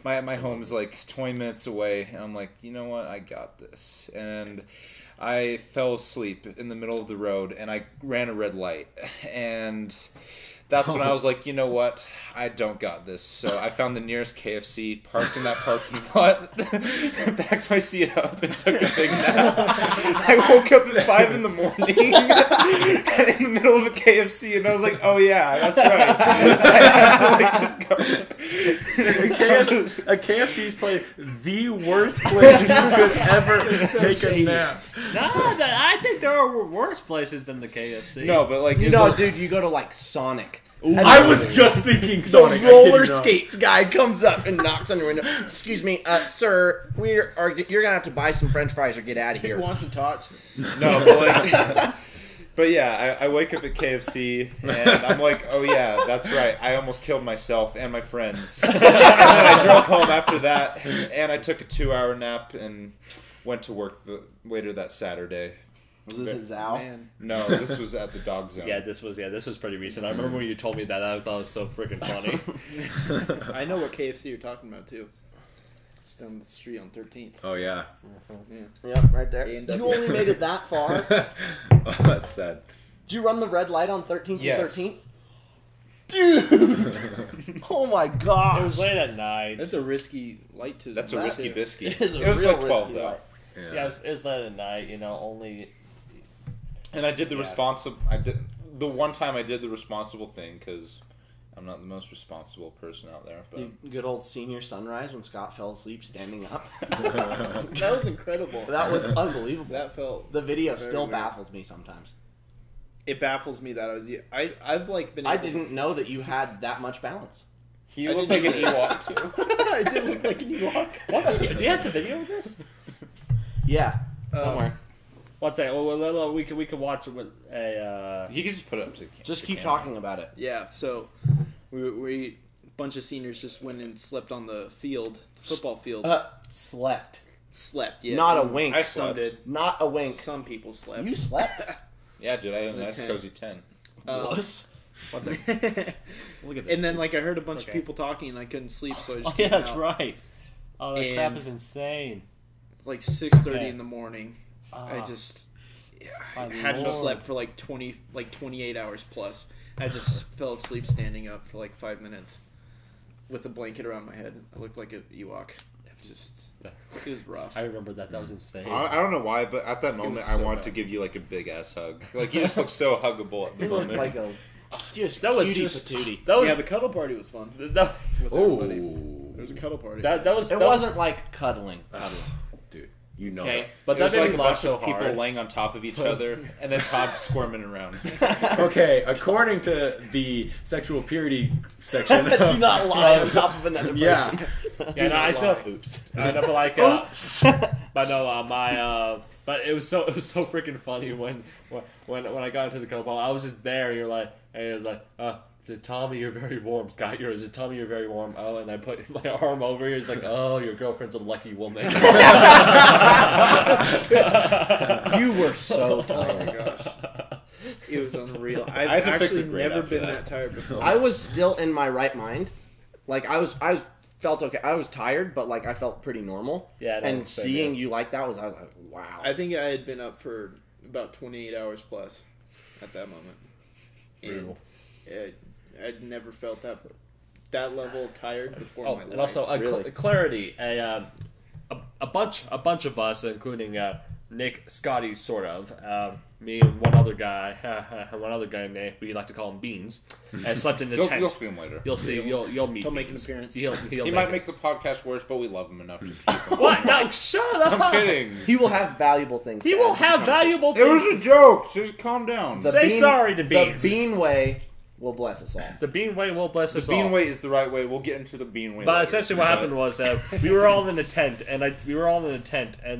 Speaker 6: my home is like 20 minutes away, and I'm like, you know what? I got this, and I fell asleep in the middle of the road, and I ran a red light, and that's when I was like, you know what? I don't got this. So I found the nearest KFC, parked in that parking lot, backed my seat up, and took a big nap. I woke up at 5 in the morning in the middle of a KFC, and I was like, oh yeah, that's right. I had to like just go.
Speaker 5: A KFC is probably the worst place you could ever take a nap.
Speaker 4: No, I think there are worse places than the KFC.
Speaker 6: No, but like,
Speaker 1: No, dude, you go to like Sonic.
Speaker 5: I was just thinking
Speaker 1: The
Speaker 5: Sonic.
Speaker 1: roller skates guy comes up and knocks on your window. Excuse me, sir, you're gonna have to buy some French fries or get out of
Speaker 2: You
Speaker 1: here.
Speaker 2: want some tots?
Speaker 6: No, but like, but yeah, I wake up at KFC and I'm like, oh yeah, that's right. I almost killed myself and my friends. And then I drove home after that, and I took a 2-hour nap and went to work later that Saturday.
Speaker 1: Was this at Zao?
Speaker 2: Man.
Speaker 6: No, this was at the dog zone.
Speaker 4: Yeah, this was pretty recent. I remember when you told me that. I thought it was so freaking funny.
Speaker 2: I know what KFC you're talking about too. It's down the street on 13th.
Speaker 5: Oh yeah.
Speaker 1: Yep, right there.
Speaker 2: A&W.
Speaker 1: You only made it that far?
Speaker 5: Oh, that's sad.
Speaker 1: Did you run the red light on 13th
Speaker 6: Yes.
Speaker 1: and 13th? Dude! Oh my gosh.
Speaker 4: It was late at night.
Speaker 2: That's a risky light to.
Speaker 6: That's a risky biscuit.
Speaker 1: It is a
Speaker 6: It was
Speaker 1: real
Speaker 6: like 12
Speaker 1: risky
Speaker 6: though.
Speaker 1: light.
Speaker 4: Yeah, it was late at night. You know, only.
Speaker 6: And I did the
Speaker 4: Yeah.
Speaker 6: the one time I did the responsible thing, because I'm not the most responsible person out there. But
Speaker 1: The good old senior sunrise when Scott fell asleep standing up.
Speaker 2: That was incredible.
Speaker 1: That was unbelievable.
Speaker 2: That felt.
Speaker 1: The video
Speaker 2: Very
Speaker 1: still
Speaker 2: weird.
Speaker 1: baffles me sometimes.
Speaker 2: It baffles me that I've like been.
Speaker 1: I
Speaker 2: able
Speaker 1: didn't know that you had that much balance.
Speaker 6: he looked like an Ewok too.
Speaker 2: I did look like an Ewok.
Speaker 4: What video? Do you have the video of this?
Speaker 1: Yeah, somewhere.
Speaker 4: One second. Well, we could watch it with a.
Speaker 6: You can just put it up to
Speaker 1: Just
Speaker 6: the
Speaker 1: keep
Speaker 6: camera.
Speaker 1: talking about it.
Speaker 2: Yeah, so we bunch of seniors just went and slept on the field, the football field.
Speaker 1: Slept.
Speaker 2: Slept, yeah.
Speaker 1: Not a wink.
Speaker 6: I
Speaker 2: Some
Speaker 6: slept.
Speaker 2: did.
Speaker 1: Not a wink.
Speaker 2: Some people slept.
Speaker 1: You slept?
Speaker 6: Yeah, dude, I had a
Speaker 2: The
Speaker 6: nice
Speaker 2: 10.
Speaker 6: cozy 10.
Speaker 1: Wuss.
Speaker 4: One second.
Speaker 1: Look at this.
Speaker 2: And then like I heard a bunch of
Speaker 4: Okay.
Speaker 2: people talking and I couldn't sleep, so I just
Speaker 4: Oh yeah,
Speaker 2: came
Speaker 4: that's
Speaker 2: out.
Speaker 4: right. Oh, that crap
Speaker 2: And-
Speaker 4: is insane.
Speaker 2: It's like 6:30
Speaker 4: Okay.
Speaker 2: in the morning. I just I
Speaker 4: My
Speaker 2: hadn't
Speaker 4: Lord.
Speaker 2: slept for like 28 hours plus. I just fell asleep standing up for like 5 minutes with a blanket around my head. I looked like an Ewok. It was rough.
Speaker 4: I remember that. That was insane.
Speaker 6: I don't know why, but at that moment,
Speaker 2: was
Speaker 6: I
Speaker 2: so
Speaker 6: wanted
Speaker 2: bad.
Speaker 6: to give you like a big ass hug. Like, you just look so huggable at the
Speaker 1: You look
Speaker 6: moment.
Speaker 1: like a just
Speaker 4: That was
Speaker 1: cutie
Speaker 4: just.
Speaker 1: patootie.
Speaker 4: That was.
Speaker 2: Yeah, the cuddle party was fun.
Speaker 4: that,
Speaker 2: With everybody. There was a cuddle party.
Speaker 4: that was.
Speaker 1: It
Speaker 4: that
Speaker 1: wasn't
Speaker 4: Was,
Speaker 1: like cuddling.
Speaker 5: Dude, you know
Speaker 1: Okay.
Speaker 4: but
Speaker 6: It
Speaker 4: that
Speaker 6: was
Speaker 4: made
Speaker 6: like
Speaker 4: me
Speaker 6: a
Speaker 4: laugh
Speaker 6: bunch
Speaker 4: so
Speaker 6: of people
Speaker 4: hard.
Speaker 6: laying on top of each other, and then Todd squirming around.
Speaker 5: that. Okay, according to the sexual purity section.
Speaker 1: Do not lie on top of another person.
Speaker 5: Yeah.
Speaker 4: Yeah, no, I still.
Speaker 1: Oops.
Speaker 4: I know, but like, but no, but it was so freaking funny when I got into the couple. I was just there. And you're like, Tommy, you're very warm. Scott, Tommy, you're very warm. Oh, and I put my arm over you. He's like, oh, your girlfriend's a lucky woman.
Speaker 1: You were so
Speaker 2: Oh my
Speaker 1: tired.
Speaker 2: gosh. It was unreal.
Speaker 6: I
Speaker 2: I've
Speaker 6: had to fix
Speaker 2: actually
Speaker 6: a grade
Speaker 2: never
Speaker 6: after
Speaker 2: been
Speaker 6: that.
Speaker 2: that tired before.
Speaker 1: I was still in my right mind. Like I felt okay. I was tired, but like I felt pretty normal.
Speaker 4: Yeah, no,
Speaker 1: and
Speaker 4: it's fair,
Speaker 1: seeing
Speaker 4: yeah.
Speaker 1: you like that I was like, wow.
Speaker 2: I think I had been up for about 28 hours plus at that moment. And I'd never felt that level of tired before in
Speaker 4: Oh,
Speaker 2: my life.
Speaker 4: and also
Speaker 1: Really?
Speaker 4: clarity. A bunch of us, including Nick, Scotty, sort of. me and one other guy, named, we like to call him Beans, and slept in the tent.
Speaker 3: You'll see him later.
Speaker 4: You'll see. You'll meet.
Speaker 2: He'll make an
Speaker 4: Beans.
Speaker 2: appearance.
Speaker 4: He'll
Speaker 3: He might make the podcast worse, but we love him enough to keep him.
Speaker 4: What? No, shut up.
Speaker 3: I'm kidding.
Speaker 1: He will have valuable things.
Speaker 4: He
Speaker 1: to
Speaker 4: will
Speaker 1: add to the
Speaker 4: have
Speaker 1: conversation.
Speaker 4: valuable
Speaker 3: It
Speaker 4: things.
Speaker 3: was a joke. Just calm down.
Speaker 1: The
Speaker 4: Say sorry to Beans.
Speaker 1: The Bean Way will bless us all.
Speaker 4: The Bean Way will bless us
Speaker 3: The
Speaker 4: all.
Speaker 3: bean way is the right way. We'll get into the bean way.
Speaker 4: But
Speaker 3: later.
Speaker 4: essentially, what happened was that we were all in a tent, and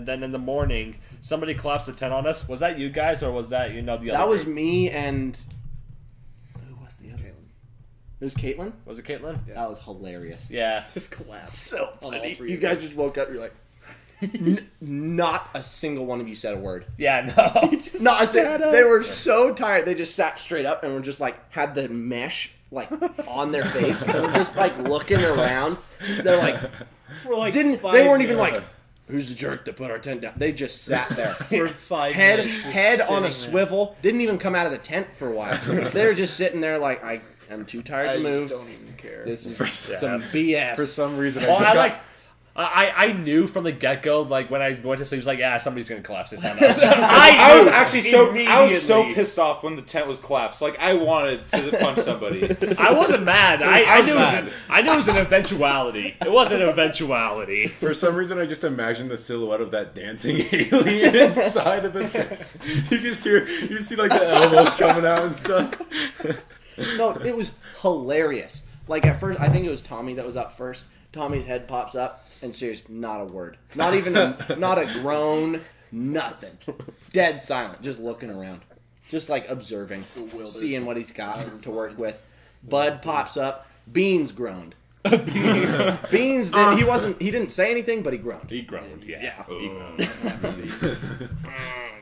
Speaker 4: then in the morning, somebody collapsed the tent on us. Was that you guys, or was that the other?
Speaker 1: That was
Speaker 4: group?
Speaker 1: me and who was the other? It was Caitlin.
Speaker 4: Was it Caitlin?
Speaker 1: That was hilarious.
Speaker 4: Yeah.
Speaker 2: Just collapse.
Speaker 1: So
Speaker 2: On all
Speaker 1: funny.
Speaker 2: three
Speaker 1: You
Speaker 2: of
Speaker 1: guys
Speaker 2: you.
Speaker 1: just woke up. You're like, not a single one of you said a word.
Speaker 4: Yeah. No.
Speaker 1: No, I said they were so tired. They just sat straight up and were just like had the mesh like on their face and were just like looking around. They're like,
Speaker 2: For like
Speaker 1: they
Speaker 2: 5
Speaker 1: weren't even
Speaker 2: minutes.
Speaker 1: like, who's the jerk that put our tent down? They just sat there.
Speaker 2: For 5
Speaker 1: head
Speaker 2: minutes. just
Speaker 1: head on a
Speaker 2: sitting there.
Speaker 1: swivel. Didn't even come out of the tent for a while. They were just sitting there like, I am too tired
Speaker 2: I
Speaker 1: to
Speaker 2: just
Speaker 1: move.
Speaker 2: don't even care.
Speaker 1: This is some BS.
Speaker 5: For some reason,
Speaker 4: Well,
Speaker 5: I just
Speaker 4: I
Speaker 5: got...
Speaker 4: like. I knew from the get go, like when I went to sleep, I was like, yeah, somebody's gonna collapse this on us. I
Speaker 3: was
Speaker 4: knew
Speaker 3: actually so
Speaker 4: immediately.
Speaker 3: pissed off when the tent was collapsed. Like I wanted to punch somebody.
Speaker 4: I wasn't mad. I
Speaker 3: was
Speaker 4: knew
Speaker 3: mad.
Speaker 4: I knew it was an eventuality. It was an eventuality.
Speaker 5: For some reason, I just imagined the silhouette of that dancing alien inside of the tent. You see like the elbows coming out and stuff.
Speaker 1: No, it was hilarious. Like at first, I think it was Tommy that was up first. Tommy's head pops up, and seriously, not a word, not even not a groan, nothing. Dead silent, just looking around, just like observing, seeing what he's got to work with. Bud pops up. Beans groaned. Beans did. He didn't say anything, but he groaned.
Speaker 4: He groaned. Yeah. He groaned.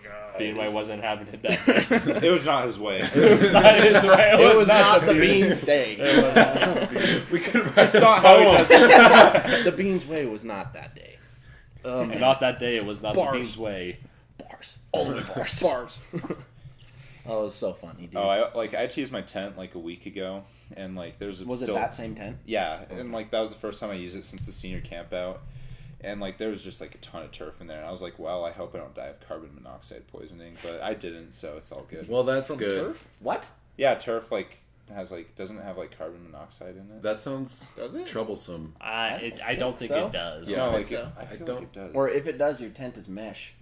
Speaker 1: God.
Speaker 4: Beanway wasn't having it that day.
Speaker 3: It was not his way.
Speaker 4: It was not his way.
Speaker 1: It was not the Beans day.
Speaker 5: We could
Speaker 3: That's not how he does it.
Speaker 1: The Beans way was not that day.
Speaker 4: And not that day. It was not
Speaker 2: Bars.
Speaker 4: the Bean's way.
Speaker 1: Bars. All the way bars.
Speaker 2: Bars.
Speaker 1: Oh, it was so funny, dude.
Speaker 3: Oh, I teased my tent like a week ago, and like there's
Speaker 1: was
Speaker 3: still
Speaker 1: it that same tent?
Speaker 3: yeah, and like that was the first time I used it since the senior camp out, and like there was just like a ton of turf in there, and I was like, well, I hope I don't die of carbon monoxide poisoning, but I didn't, so it's all good.
Speaker 5: Well, that's
Speaker 2: From
Speaker 5: good.
Speaker 2: turf?
Speaker 1: What?
Speaker 3: Yeah, turf like has like doesn't it have like carbon monoxide in it?
Speaker 5: That sounds
Speaker 2: Does it?
Speaker 5: troublesome.
Speaker 4: I don't think
Speaker 1: so.
Speaker 4: it does.
Speaker 5: Yeah.
Speaker 3: no,
Speaker 5: I
Speaker 3: like
Speaker 2: think so.
Speaker 3: I feel
Speaker 5: don't-
Speaker 3: like it does.
Speaker 1: Or if it does, your tent is mesh.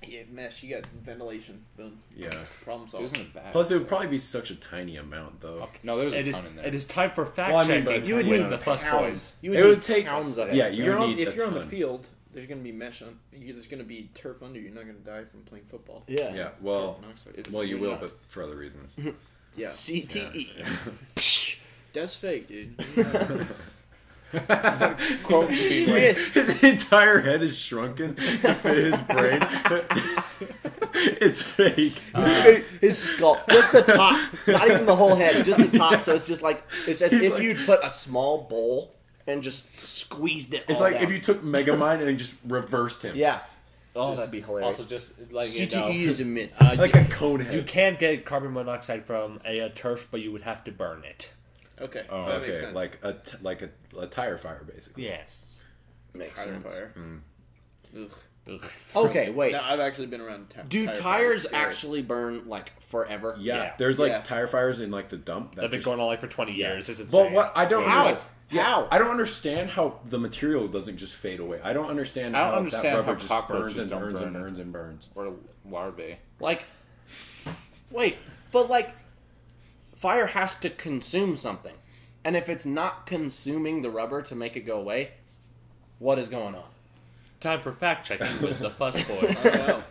Speaker 2: Yeah, mesh. You got ventilation. Boom.
Speaker 5: Yeah.
Speaker 2: Problem
Speaker 3: it
Speaker 2: solved.
Speaker 3: wasn't bad.
Speaker 5: Plus, it would probably be such a tiny amount, though.
Speaker 3: No, there was a
Speaker 4: It is.
Speaker 3: ton in there.
Speaker 4: It is time for fact
Speaker 5: Well, I mean,
Speaker 4: checking
Speaker 5: but
Speaker 1: You would
Speaker 4: with
Speaker 1: need
Speaker 4: the Fuss
Speaker 1: pounds.
Speaker 4: Boys.
Speaker 1: You
Speaker 5: It would
Speaker 1: need
Speaker 5: take
Speaker 1: pounds of it.
Speaker 5: Yeah, you
Speaker 2: You're
Speaker 5: would
Speaker 2: on,
Speaker 5: need
Speaker 2: if
Speaker 5: a
Speaker 2: you're on the
Speaker 5: ton.
Speaker 2: field, there's going to be mesh on. There's going to be turf under you. You're not going to die from playing football.
Speaker 1: Yeah.
Speaker 5: Yeah, well,
Speaker 2: Carbon monoxide.
Speaker 3: it's-
Speaker 5: well, you
Speaker 3: you're
Speaker 5: will,
Speaker 3: not-
Speaker 5: but for other reasons.
Speaker 2: Yeah.
Speaker 1: CTE.
Speaker 2: That's fake, dude.
Speaker 3: Quote Speedway.
Speaker 5: His entire head is shrunken to fit his brain. It's fake.
Speaker 1: His skull, just the top, not even the whole head, just the top. So it's just like it's as if you'd put a small bowl and just squeezed it.
Speaker 5: It's
Speaker 1: all
Speaker 5: like
Speaker 1: down.
Speaker 5: if you took Megamind and just reversed him.
Speaker 1: Yeah. Oh, that'd be hilarious.
Speaker 4: Also, just like
Speaker 1: CTE is a myth.
Speaker 5: Like a cone head.
Speaker 4: you can get carbon monoxide from a turf, but you would have to burn it.
Speaker 2: Okay.
Speaker 3: Oh,
Speaker 2: that makes
Speaker 5: Okay,
Speaker 2: sense.
Speaker 5: like a tire fire, basically.
Speaker 4: Yes.
Speaker 1: Makes
Speaker 2: Tire
Speaker 1: sense.
Speaker 2: fire. Ugh.
Speaker 4: Ugh.
Speaker 1: Okay, wait.
Speaker 2: No, I've actually been around.
Speaker 1: Do
Speaker 2: tire
Speaker 1: tires
Speaker 2: fires.
Speaker 1: actually burn like forever?
Speaker 5: Yeah,
Speaker 4: Yeah.
Speaker 5: there's like
Speaker 2: Yeah.
Speaker 5: tire fires in like the dump. That
Speaker 4: They've been
Speaker 5: just,
Speaker 4: going on like for 20 years. It's insane.
Speaker 5: but what I don't
Speaker 1: How?
Speaker 5: know. Yeah,
Speaker 1: How?
Speaker 5: I don't understand how the material doesn't just fade away. I don't understand
Speaker 3: I don't
Speaker 5: how
Speaker 3: understand
Speaker 5: that rubber
Speaker 3: how
Speaker 5: just
Speaker 3: cockroaches
Speaker 5: burns and
Speaker 3: don't
Speaker 5: burns and
Speaker 3: burn.
Speaker 5: burns and burns.
Speaker 3: Or larvae.
Speaker 1: Like, wait, but like, fire has to consume something, and if it's not consuming the rubber to make it go away, what is going on?
Speaker 4: Time for fact checking with the Fuss Boys.
Speaker 2: I don't know.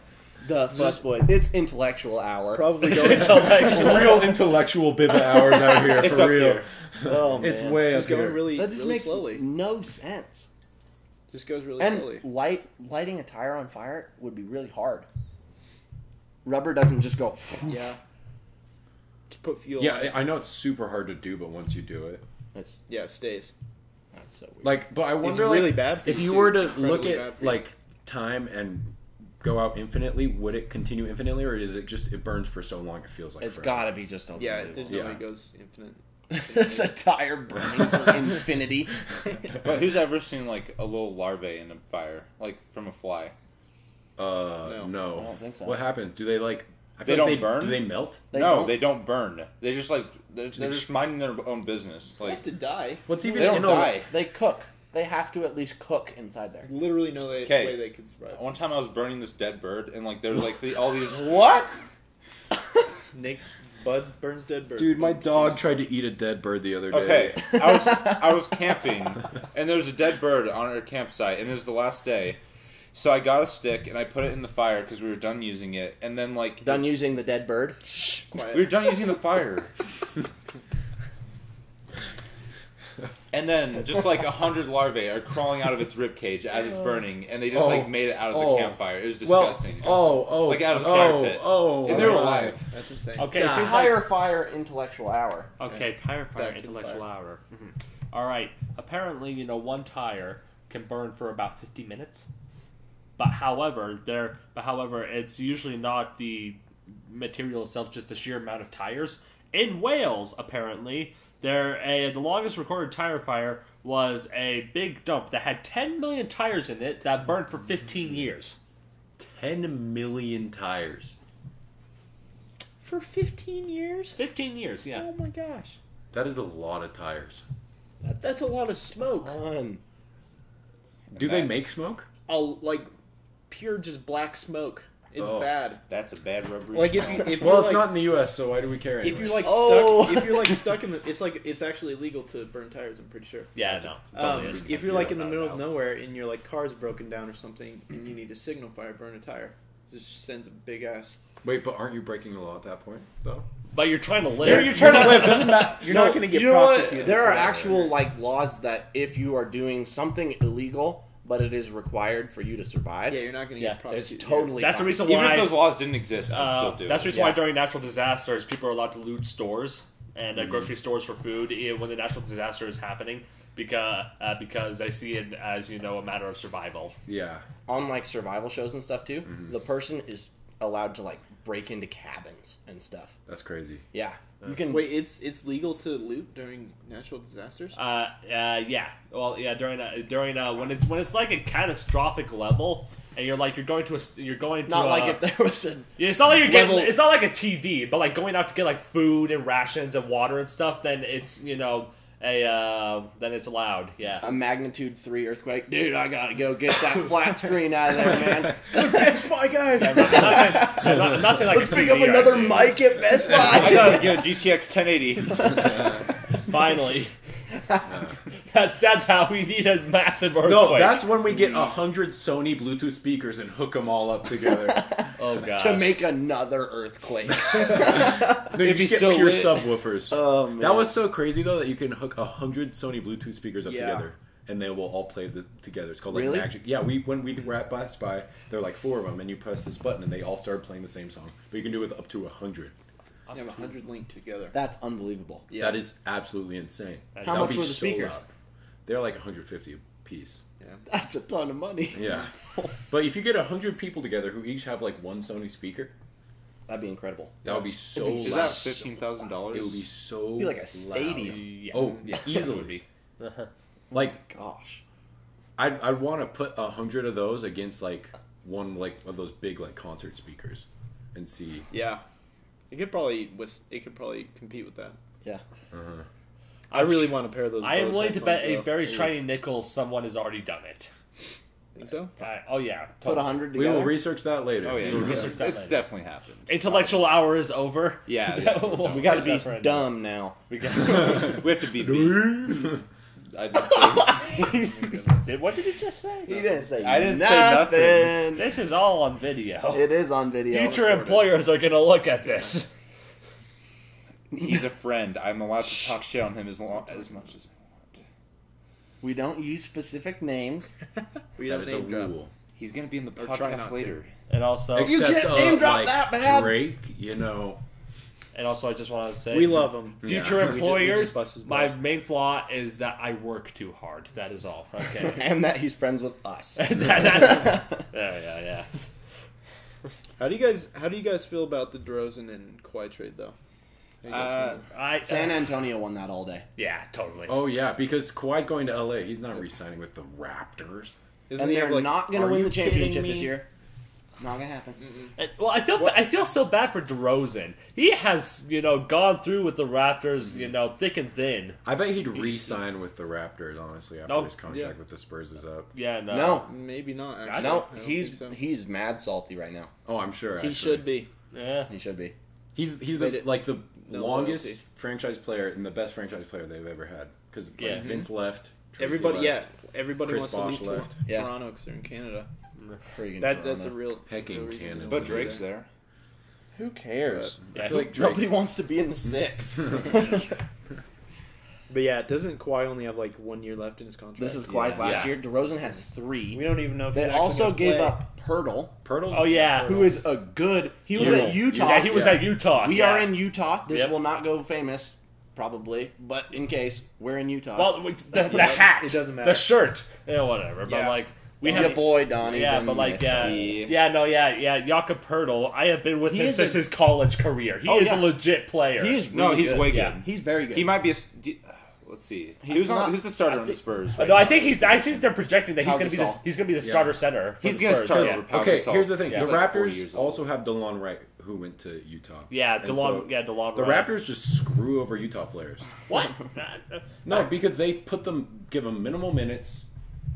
Speaker 1: The fussboy. It's intellectual hour.
Speaker 2: Probably
Speaker 4: It's
Speaker 2: going.
Speaker 4: intellectual.
Speaker 5: Real intellectual Bibba hours out here
Speaker 3: It's
Speaker 5: for
Speaker 3: up
Speaker 5: real.
Speaker 3: here.
Speaker 1: Oh,
Speaker 5: It's
Speaker 1: man.
Speaker 5: way up
Speaker 2: Just going
Speaker 5: here.
Speaker 2: really,
Speaker 1: That just
Speaker 2: really
Speaker 1: makes
Speaker 2: slowly.
Speaker 1: no sense.
Speaker 2: Just goes really
Speaker 1: And
Speaker 2: slowly.
Speaker 1: lighting a tire on fire would be really hard. Rubber doesn't just go.
Speaker 2: Yeah. To put fuel.
Speaker 5: Yeah,
Speaker 2: on it.
Speaker 5: I know it's super hard to do, but once you do it,
Speaker 1: That's
Speaker 2: Yeah, it stays.
Speaker 1: so weird.
Speaker 5: like, but I
Speaker 2: It's
Speaker 5: wonder,
Speaker 2: really
Speaker 5: like,
Speaker 2: bad for
Speaker 5: if
Speaker 2: you,
Speaker 5: you
Speaker 2: too.
Speaker 5: were
Speaker 2: It's
Speaker 5: to look
Speaker 2: incredibly bad
Speaker 5: at
Speaker 2: for you.
Speaker 5: like time and go out infinitely, would it continue infinitely, or is it just it burns for so long it feels like
Speaker 1: It's
Speaker 5: forever?
Speaker 1: got to be just
Speaker 2: Yeah,
Speaker 1: unbelievable.
Speaker 2: there's no
Speaker 5: Yeah.
Speaker 2: way it goes infinite.
Speaker 1: It's a tire burning for infinity.
Speaker 3: But who's ever seen like a little larvae in a fire, like from a fly?
Speaker 5: No.
Speaker 1: I don't think so.
Speaker 5: What happens? Do they like I
Speaker 3: They
Speaker 5: feel
Speaker 3: don't
Speaker 5: like
Speaker 3: burn?
Speaker 5: Do they melt?
Speaker 1: They
Speaker 3: No,
Speaker 1: don't?
Speaker 3: they don't burn. They just like they're just minding their own business.
Speaker 2: You
Speaker 3: Like
Speaker 2: have to die.
Speaker 5: What's even
Speaker 3: they don't
Speaker 5: in a
Speaker 3: die.
Speaker 1: They cook. They have to at least cook inside there.
Speaker 2: Literally no
Speaker 3: Okay.
Speaker 2: way they could survive.
Speaker 3: One time I was burning this dead bird, and like there was like all these.
Speaker 1: What?
Speaker 2: Nick, Bud burns dead bird.
Speaker 5: Dude, my dog tried to eat a dead bird the other day.
Speaker 3: Okay, I was camping, and there was a dead bird on our campsite, and it was the last day. So I got a stick and I put it in the fire because we were done using it, and then like
Speaker 1: Done using the dead bird.
Speaker 2: Quiet.
Speaker 3: we were done using the fire. And then just like 100 larvae are crawling out of its rib cage as it's burning, and they just like made it out of the campfire. It was disgusting.
Speaker 5: Like
Speaker 3: out of the fire pit. and they were
Speaker 5: my.
Speaker 3: alive.
Speaker 2: That's insane.
Speaker 4: Okay, it seems like
Speaker 1: Tire fire intellectual hour.
Speaker 4: okay, tire fire
Speaker 2: Back to the
Speaker 4: intellectual
Speaker 2: fire.
Speaker 4: hour. All right. Apparently, one tire can burn for about 50 minutes. But however, it's usually not the material itself, just the sheer amount of tires. In Wales, apparently, the longest recorded tire fire was a big dump that had 10 million tires in it that burned for 15 years.
Speaker 5: 10 million tires.
Speaker 2: For 15 years?
Speaker 4: 15 years, yeah.
Speaker 2: Oh my gosh.
Speaker 5: That is a lot of tires.
Speaker 2: That's a lot of smoke.
Speaker 5: Do they make smoke?
Speaker 2: Like pure just black smoke. It's
Speaker 5: Oh.
Speaker 2: bad.
Speaker 3: That's a bad rubbery.
Speaker 2: Like if
Speaker 3: smell.
Speaker 2: you if
Speaker 5: Well,
Speaker 2: you're
Speaker 5: it's
Speaker 2: like,
Speaker 5: not in the U.S., so why do we care?
Speaker 2: if
Speaker 5: Anyway?
Speaker 2: you're like
Speaker 1: Oh.
Speaker 2: stuck if you're like stuck in the it's actually illegal to burn tires, I'm pretty sure.
Speaker 4: Yeah, no. Totally is.
Speaker 2: If you're like in the middle of
Speaker 4: Without a doubt.
Speaker 2: nowhere and your like car's broken down or something and you need a signal fire, burn a tire. It just sends a big ass.
Speaker 5: Wait, but aren't you breaking the law at that point, though?
Speaker 4: But you're trying to live.
Speaker 2: You're trying to live. Doesn't matter. You're not going to get
Speaker 1: you know what?
Speaker 2: prosecuted.
Speaker 1: There
Speaker 2: for
Speaker 1: are
Speaker 2: that.
Speaker 1: actual like laws that if you are doing something illegal, but it is required for you to survive,
Speaker 2: Yeah, you're not going to
Speaker 4: Yeah,
Speaker 2: get
Speaker 1: it's
Speaker 2: prosecuted.
Speaker 1: totally.
Speaker 4: That's the
Speaker 1: fine.
Speaker 4: reason
Speaker 3: Even
Speaker 4: why.
Speaker 3: if those laws didn't exist, they'd still do
Speaker 4: That's the
Speaker 3: it.
Speaker 4: reason why
Speaker 1: Yeah.
Speaker 4: during natural disasters, people are allowed to loot stores and grocery stores for food when the natural disaster is happening because they see it as a matter of survival.
Speaker 5: Yeah.
Speaker 1: On like survival shows and stuff too. The person is allowed to like break into cabins and stuff.
Speaker 5: That's crazy.
Speaker 1: Yeah, you can.
Speaker 2: Wait, it's legal to loot during natural disasters?
Speaker 4: Yeah. Well, yeah. During when it's like a catastrophic level, and you're going to
Speaker 1: Not like if there was a.
Speaker 4: Yeah, it's not like
Speaker 1: level-
Speaker 4: it's not like a TV, but like going out to get like food and rations and water and stuff. Then it's then it's allowed. Yeah.
Speaker 1: A magnitude 3 earthquake, dude. I gotta go get that flat screen out of there, man. Good Best Buy guys.
Speaker 4: I'm not saying like
Speaker 1: Let's
Speaker 4: a
Speaker 1: pick
Speaker 4: TV
Speaker 1: up
Speaker 4: or
Speaker 1: another
Speaker 4: anything.
Speaker 1: mic at Best
Speaker 3: I
Speaker 1: Buy.
Speaker 3: gotta get a GTX 1080.
Speaker 4: Finally. That's how we need a massive earthquake.
Speaker 5: No, that's when we get 100 Sony Bluetooth speakers and hook them all up together.
Speaker 4: oh god.
Speaker 1: To make another earthquake.
Speaker 5: No, you
Speaker 3: It'd be
Speaker 5: just get
Speaker 3: so
Speaker 5: pure
Speaker 3: lit.
Speaker 5: subwoofers.
Speaker 1: Oh, man.
Speaker 5: That was so crazy though that you can hook 100 Sony Bluetooth speakers up
Speaker 2: Yeah.
Speaker 5: together, and they will all play together. It's called like
Speaker 1: Really?
Speaker 5: Magic. Yeah, when we were at Best Buy, there were like 4 of them, and you press this button, and they all started playing the same song. But you can do it with up to 100.
Speaker 2: You have 100 linked together.
Speaker 1: That's unbelievable.
Speaker 2: Yeah.
Speaker 5: That is absolutely insane.
Speaker 4: How
Speaker 5: That would
Speaker 1: much
Speaker 5: be
Speaker 1: were the
Speaker 5: so
Speaker 1: speakers?
Speaker 5: loud. They're like 150 a piece.
Speaker 1: That's a ton of money.
Speaker 5: Yeah, but if you get 100 people together who each have like one Sony speaker,
Speaker 1: That'd be incredible.
Speaker 5: that would be so
Speaker 3: Is
Speaker 5: loud.
Speaker 3: that $15,000?
Speaker 5: It would be so
Speaker 1: It'd be like a
Speaker 5: loud.
Speaker 1: stadium.
Speaker 4: Yeah.
Speaker 5: Oh,
Speaker 4: yes,
Speaker 5: easily.
Speaker 4: that would be.
Speaker 5: Like
Speaker 1: Gosh.
Speaker 5: I'd want to put 100 of those against like one like of those big like concert speakers, and see.
Speaker 2: Yeah. It could probably compete with that.
Speaker 1: Yeah.
Speaker 2: I really want a pair of those.
Speaker 4: I am
Speaker 2: Bose
Speaker 4: willing to bet
Speaker 2: headphones,
Speaker 4: a
Speaker 2: though.
Speaker 4: very shiny nickel someone has already done it.
Speaker 2: Think so?
Speaker 4: Oh yeah.
Speaker 1: Put
Speaker 4: Totally.
Speaker 1: 100
Speaker 5: We
Speaker 1: together.
Speaker 5: will research that later.
Speaker 3: Oh yeah,
Speaker 4: We'll research that
Speaker 3: it's
Speaker 4: later.
Speaker 3: definitely happened.
Speaker 4: Intellectual hour is over.
Speaker 3: Yeah,
Speaker 4: We
Speaker 3: yeah.
Speaker 1: We gotta be
Speaker 4: dumb.
Speaker 1: dumb now.
Speaker 4: We got.
Speaker 3: We have to be beat. I didn't say.
Speaker 4: What did he just say?
Speaker 1: He didn't say
Speaker 3: I didn't say nothing.
Speaker 4: This is all on video.
Speaker 1: It is on video.
Speaker 4: Future employers are gonna look at this.
Speaker 3: He's a friend. I'm allowed to talk shit on him as much as I want.
Speaker 1: We don't use specific names.
Speaker 2: We
Speaker 5: That
Speaker 2: don't
Speaker 5: is a
Speaker 2: name drop.
Speaker 5: rule.
Speaker 3: He's gonna be in the
Speaker 2: Or try not
Speaker 3: podcast
Speaker 2: to.
Speaker 3: later.
Speaker 4: And also,
Speaker 1: You
Speaker 5: Except
Speaker 1: can't name drop
Speaker 5: like
Speaker 1: that bad.
Speaker 5: Drake, you know.
Speaker 4: I just want to say,
Speaker 2: We love them.
Speaker 4: future
Speaker 5: Yeah.
Speaker 4: employers.
Speaker 2: bust his
Speaker 4: My
Speaker 2: balls.
Speaker 4: main flaw is that I work too hard. That is all. Okay.
Speaker 1: And that he's friends with us.
Speaker 4: That's yeah.
Speaker 2: How do you guys feel about the DeRozan and Kawhi trade though? How you guys feeling?
Speaker 1: San Antonio won that all day.
Speaker 4: Yeah, totally.
Speaker 5: Oh yeah, because Kawhi's going to LA. He's not re-signing with the Raptors.
Speaker 2: Isn't
Speaker 1: And
Speaker 2: he
Speaker 1: they're
Speaker 2: have, like,
Speaker 1: not going to
Speaker 5: are
Speaker 1: win
Speaker 5: you
Speaker 1: the championship
Speaker 5: kidding
Speaker 1: this
Speaker 5: me?
Speaker 1: year. Not gonna happen.
Speaker 4: Well, I feel so bad for DeRozan. He has, gone through with the Raptors, thick and thin.
Speaker 5: I bet he'd re-sign with the Raptors, honestly, after his contract with the Spurs is up.
Speaker 4: Yeah,
Speaker 1: No,
Speaker 2: Maybe not. Actually.
Speaker 1: no,
Speaker 2: I don't
Speaker 1: he's
Speaker 2: think so.
Speaker 1: he's mad salty right now.
Speaker 5: Oh, I'm sure.
Speaker 2: He
Speaker 5: actually.
Speaker 2: should be.
Speaker 4: Yeah.
Speaker 1: He should be.
Speaker 5: He's
Speaker 2: They did-
Speaker 5: the
Speaker 2: no
Speaker 5: longest
Speaker 2: loyalty.
Speaker 5: franchise player and the best franchise player they've ever had. Because
Speaker 4: Yeah.
Speaker 5: Vince left. Tracy
Speaker 2: Everybody,
Speaker 5: left,
Speaker 2: everybody
Speaker 5: Chris
Speaker 2: wants to
Speaker 5: Bosh
Speaker 2: leave
Speaker 5: left.
Speaker 1: Yeah.
Speaker 2: Toronto because they're in Canada.
Speaker 1: Freaking
Speaker 2: That's a
Speaker 1: Toronto.
Speaker 2: real
Speaker 5: Heck in
Speaker 2: real reason
Speaker 5: Canada.
Speaker 2: to
Speaker 3: But
Speaker 2: leave
Speaker 3: Drake's
Speaker 2: there.
Speaker 3: there.
Speaker 1: Who cares?
Speaker 4: Yeah,
Speaker 5: I feel like Drake.
Speaker 1: Nobody wants to be in the 6.
Speaker 2: But yeah, doesn't Kawhi only have like 1 year left in his contract?
Speaker 1: This is Kawhi's last
Speaker 5: Yeah.
Speaker 1: year. DeRozan has 3.
Speaker 2: We don't even know if
Speaker 1: They
Speaker 2: he's actually
Speaker 1: also
Speaker 2: gonna
Speaker 1: gave
Speaker 2: play.
Speaker 1: up Pirtle,
Speaker 5: Pirtle's
Speaker 4: Oh, yeah.
Speaker 1: who is a good. He was
Speaker 5: Hero.
Speaker 1: at Utah.
Speaker 4: Yeah, he was at Utah.
Speaker 1: We
Speaker 4: yeah.
Speaker 1: are in Utah. This
Speaker 4: Yep.
Speaker 1: will not go famous, probably, but in case we're in Utah.
Speaker 4: Well, the hat.
Speaker 2: It doesn't matter.
Speaker 4: The shirt. Yeah, whatever. But,
Speaker 2: Yeah.
Speaker 4: we
Speaker 1: your
Speaker 4: have...
Speaker 1: boy Donnie.
Speaker 4: Yeah, but Jakob Pertl, I have been with
Speaker 1: He
Speaker 4: him
Speaker 1: is
Speaker 4: since
Speaker 1: a-
Speaker 4: his college career. He
Speaker 1: Oh,
Speaker 4: is
Speaker 1: yeah.
Speaker 4: a legit player.
Speaker 1: he is.
Speaker 3: No,
Speaker 1: Really
Speaker 3: he's
Speaker 1: good.
Speaker 3: way good.
Speaker 4: Yeah.
Speaker 1: He's very good.
Speaker 3: He might be let's see.
Speaker 1: He's not-
Speaker 3: Who's the starter on the Spurs? Right
Speaker 4: No, I
Speaker 3: now?
Speaker 4: think I think they're projecting that he's
Speaker 1: Pau
Speaker 4: going to be
Speaker 1: Gasol.
Speaker 4: he's going to be the starter center. For
Speaker 3: He's
Speaker 4: the
Speaker 3: gonna
Speaker 4: Spurs.
Speaker 3: start
Speaker 4: Yeah.
Speaker 3: over Pau
Speaker 5: Okay,
Speaker 3: Gasol.
Speaker 5: here's the thing.
Speaker 3: He's
Speaker 5: The
Speaker 3: like 40
Speaker 5: Raptors
Speaker 3: years old.
Speaker 5: also have DeLon Wright, who went to Utah.
Speaker 4: Yeah,
Speaker 5: And
Speaker 4: DeLon.
Speaker 5: so
Speaker 4: DeLon.
Speaker 5: The
Speaker 4: Wright.
Speaker 5: Raptors just screw over Utah players.
Speaker 4: What?
Speaker 5: No, because they give them minimal minutes,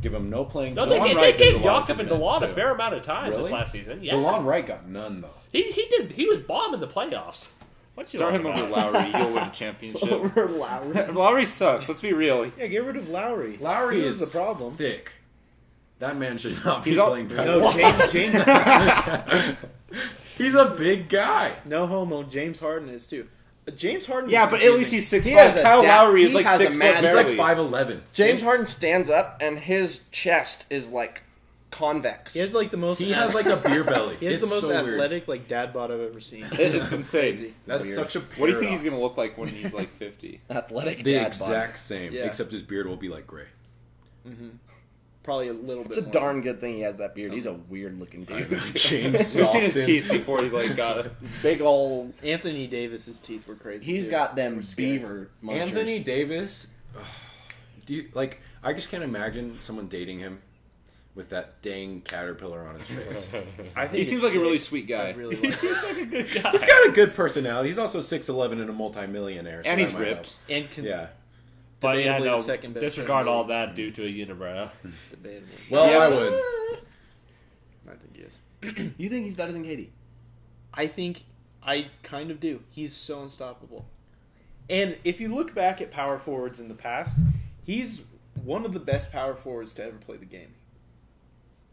Speaker 5: give them no playing
Speaker 4: No,
Speaker 5: time.
Speaker 4: they
Speaker 3: DeLon
Speaker 4: gave
Speaker 3: Wright did a
Speaker 4: Jakob
Speaker 3: lot of
Speaker 4: and
Speaker 3: his
Speaker 4: DeLon a
Speaker 3: minutes,
Speaker 4: fair amount of time this
Speaker 5: Really?
Speaker 4: last season. Yeah,
Speaker 5: DeLon Wright got none, though.
Speaker 4: he did. He was bomb in the playoffs. What you
Speaker 3: Start
Speaker 4: on
Speaker 3: him over
Speaker 4: about?
Speaker 3: Lowry. You'll win a championship.
Speaker 1: Over Lowry.
Speaker 3: Lowry sucks. Let's be real.
Speaker 2: Yeah, get rid of Lowry.
Speaker 5: Lowry
Speaker 2: He
Speaker 5: is
Speaker 2: was the problem.
Speaker 5: thick. That man should not be
Speaker 3: He's all-
Speaker 5: playing
Speaker 2: No,
Speaker 5: basketball.
Speaker 2: James.
Speaker 5: He's a big guy.
Speaker 2: No homo. James Harden is too. James Harden.
Speaker 3: Yeah,
Speaker 2: is
Speaker 3: but at
Speaker 2: confusing.
Speaker 3: least he's 6'5".
Speaker 1: He has a
Speaker 3: Kyle
Speaker 1: dap-
Speaker 3: Lowry is
Speaker 1: he
Speaker 3: like
Speaker 1: has a
Speaker 3: 6
Speaker 1: mad-
Speaker 3: foot
Speaker 5: He's
Speaker 3: barely.
Speaker 5: like 5'11".
Speaker 1: James Harden stands up and his chest is like convex.
Speaker 2: He has like the most.
Speaker 5: He has like a beer belly.
Speaker 2: He has
Speaker 5: It's
Speaker 2: the most
Speaker 5: so weird.
Speaker 2: athletic like dad bod I've ever seen.
Speaker 3: It's insane.
Speaker 2: Crazy.
Speaker 5: That's
Speaker 1: Weird.
Speaker 5: such a
Speaker 3: What do you think he's
Speaker 5: paradox.
Speaker 3: gonna look like when he's like 50?
Speaker 1: Athletic
Speaker 5: The
Speaker 1: dad
Speaker 5: exact same,
Speaker 2: Yeah.
Speaker 5: except his beard will be like gray.
Speaker 2: Probably a little
Speaker 1: It's
Speaker 2: bit.
Speaker 1: a
Speaker 2: more.
Speaker 1: darn good thing he has that beard. He's a weird looking dude.
Speaker 5: James
Speaker 3: We've seen his
Speaker 5: Softon.
Speaker 3: teeth before he like got it.
Speaker 1: Big old.
Speaker 2: Anthony Davis's teeth were crazy.
Speaker 1: He's
Speaker 2: too.
Speaker 1: got them
Speaker 2: They were scary.
Speaker 1: beaver munchers.
Speaker 5: Anthony Davis. Do you like? I just can't imagine someone dating him with that dang caterpillar on his face.
Speaker 2: I think
Speaker 3: He seems
Speaker 2: it's
Speaker 3: like a really
Speaker 2: sick.
Speaker 3: sweet
Speaker 2: I
Speaker 3: guy.
Speaker 2: really
Speaker 4: He
Speaker 2: like
Speaker 4: seems like a good guy.
Speaker 5: He's got a good personality. He's also 6'11" and a multimillionaire. So
Speaker 3: And
Speaker 5: that
Speaker 3: he's
Speaker 5: might
Speaker 3: ripped.
Speaker 2: and
Speaker 5: help. Yeah.
Speaker 4: But yeah,
Speaker 2: debatably
Speaker 4: no.
Speaker 2: the second best
Speaker 4: Disregard
Speaker 2: player in
Speaker 4: all
Speaker 2: the
Speaker 4: that due to a unibrow.
Speaker 2: Debatable.
Speaker 5: Well,
Speaker 3: Yeah.
Speaker 5: I would.
Speaker 2: I think he is.
Speaker 1: You think he's better than Katie?
Speaker 2: I think I kind of do. He's so unstoppable. And if you look back at power forwards in the past, he's one of the best power forwards to ever play the game.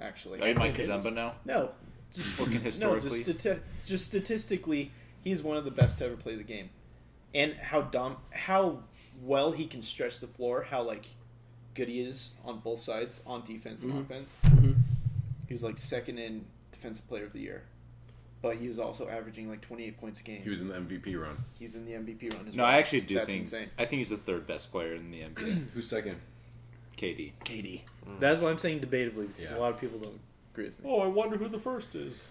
Speaker 2: Actually,
Speaker 3: Are you Mike
Speaker 4: Davis?
Speaker 3: Kazemba now?
Speaker 2: no, just
Speaker 3: Looking historically?
Speaker 2: just statistically, he's one of the best to ever play the game. And how well he can stretch the floor, how like good he is on both sides, on defense and offense. He was like second in defensive player of the year, but he was also averaging like 28 points a game.
Speaker 5: He was in the MVP run.
Speaker 2: He's in the MVP run as
Speaker 3: No,
Speaker 2: well.
Speaker 3: I actually do
Speaker 2: That's
Speaker 3: think.
Speaker 2: insane.
Speaker 3: I think he's the third best player in the NBA.
Speaker 5: Who's second?
Speaker 3: KD.
Speaker 1: Katie.
Speaker 2: That's why I'm saying debatably because
Speaker 5: Yeah.
Speaker 2: a lot of people don't agree with me.
Speaker 4: Oh, I wonder who the first is.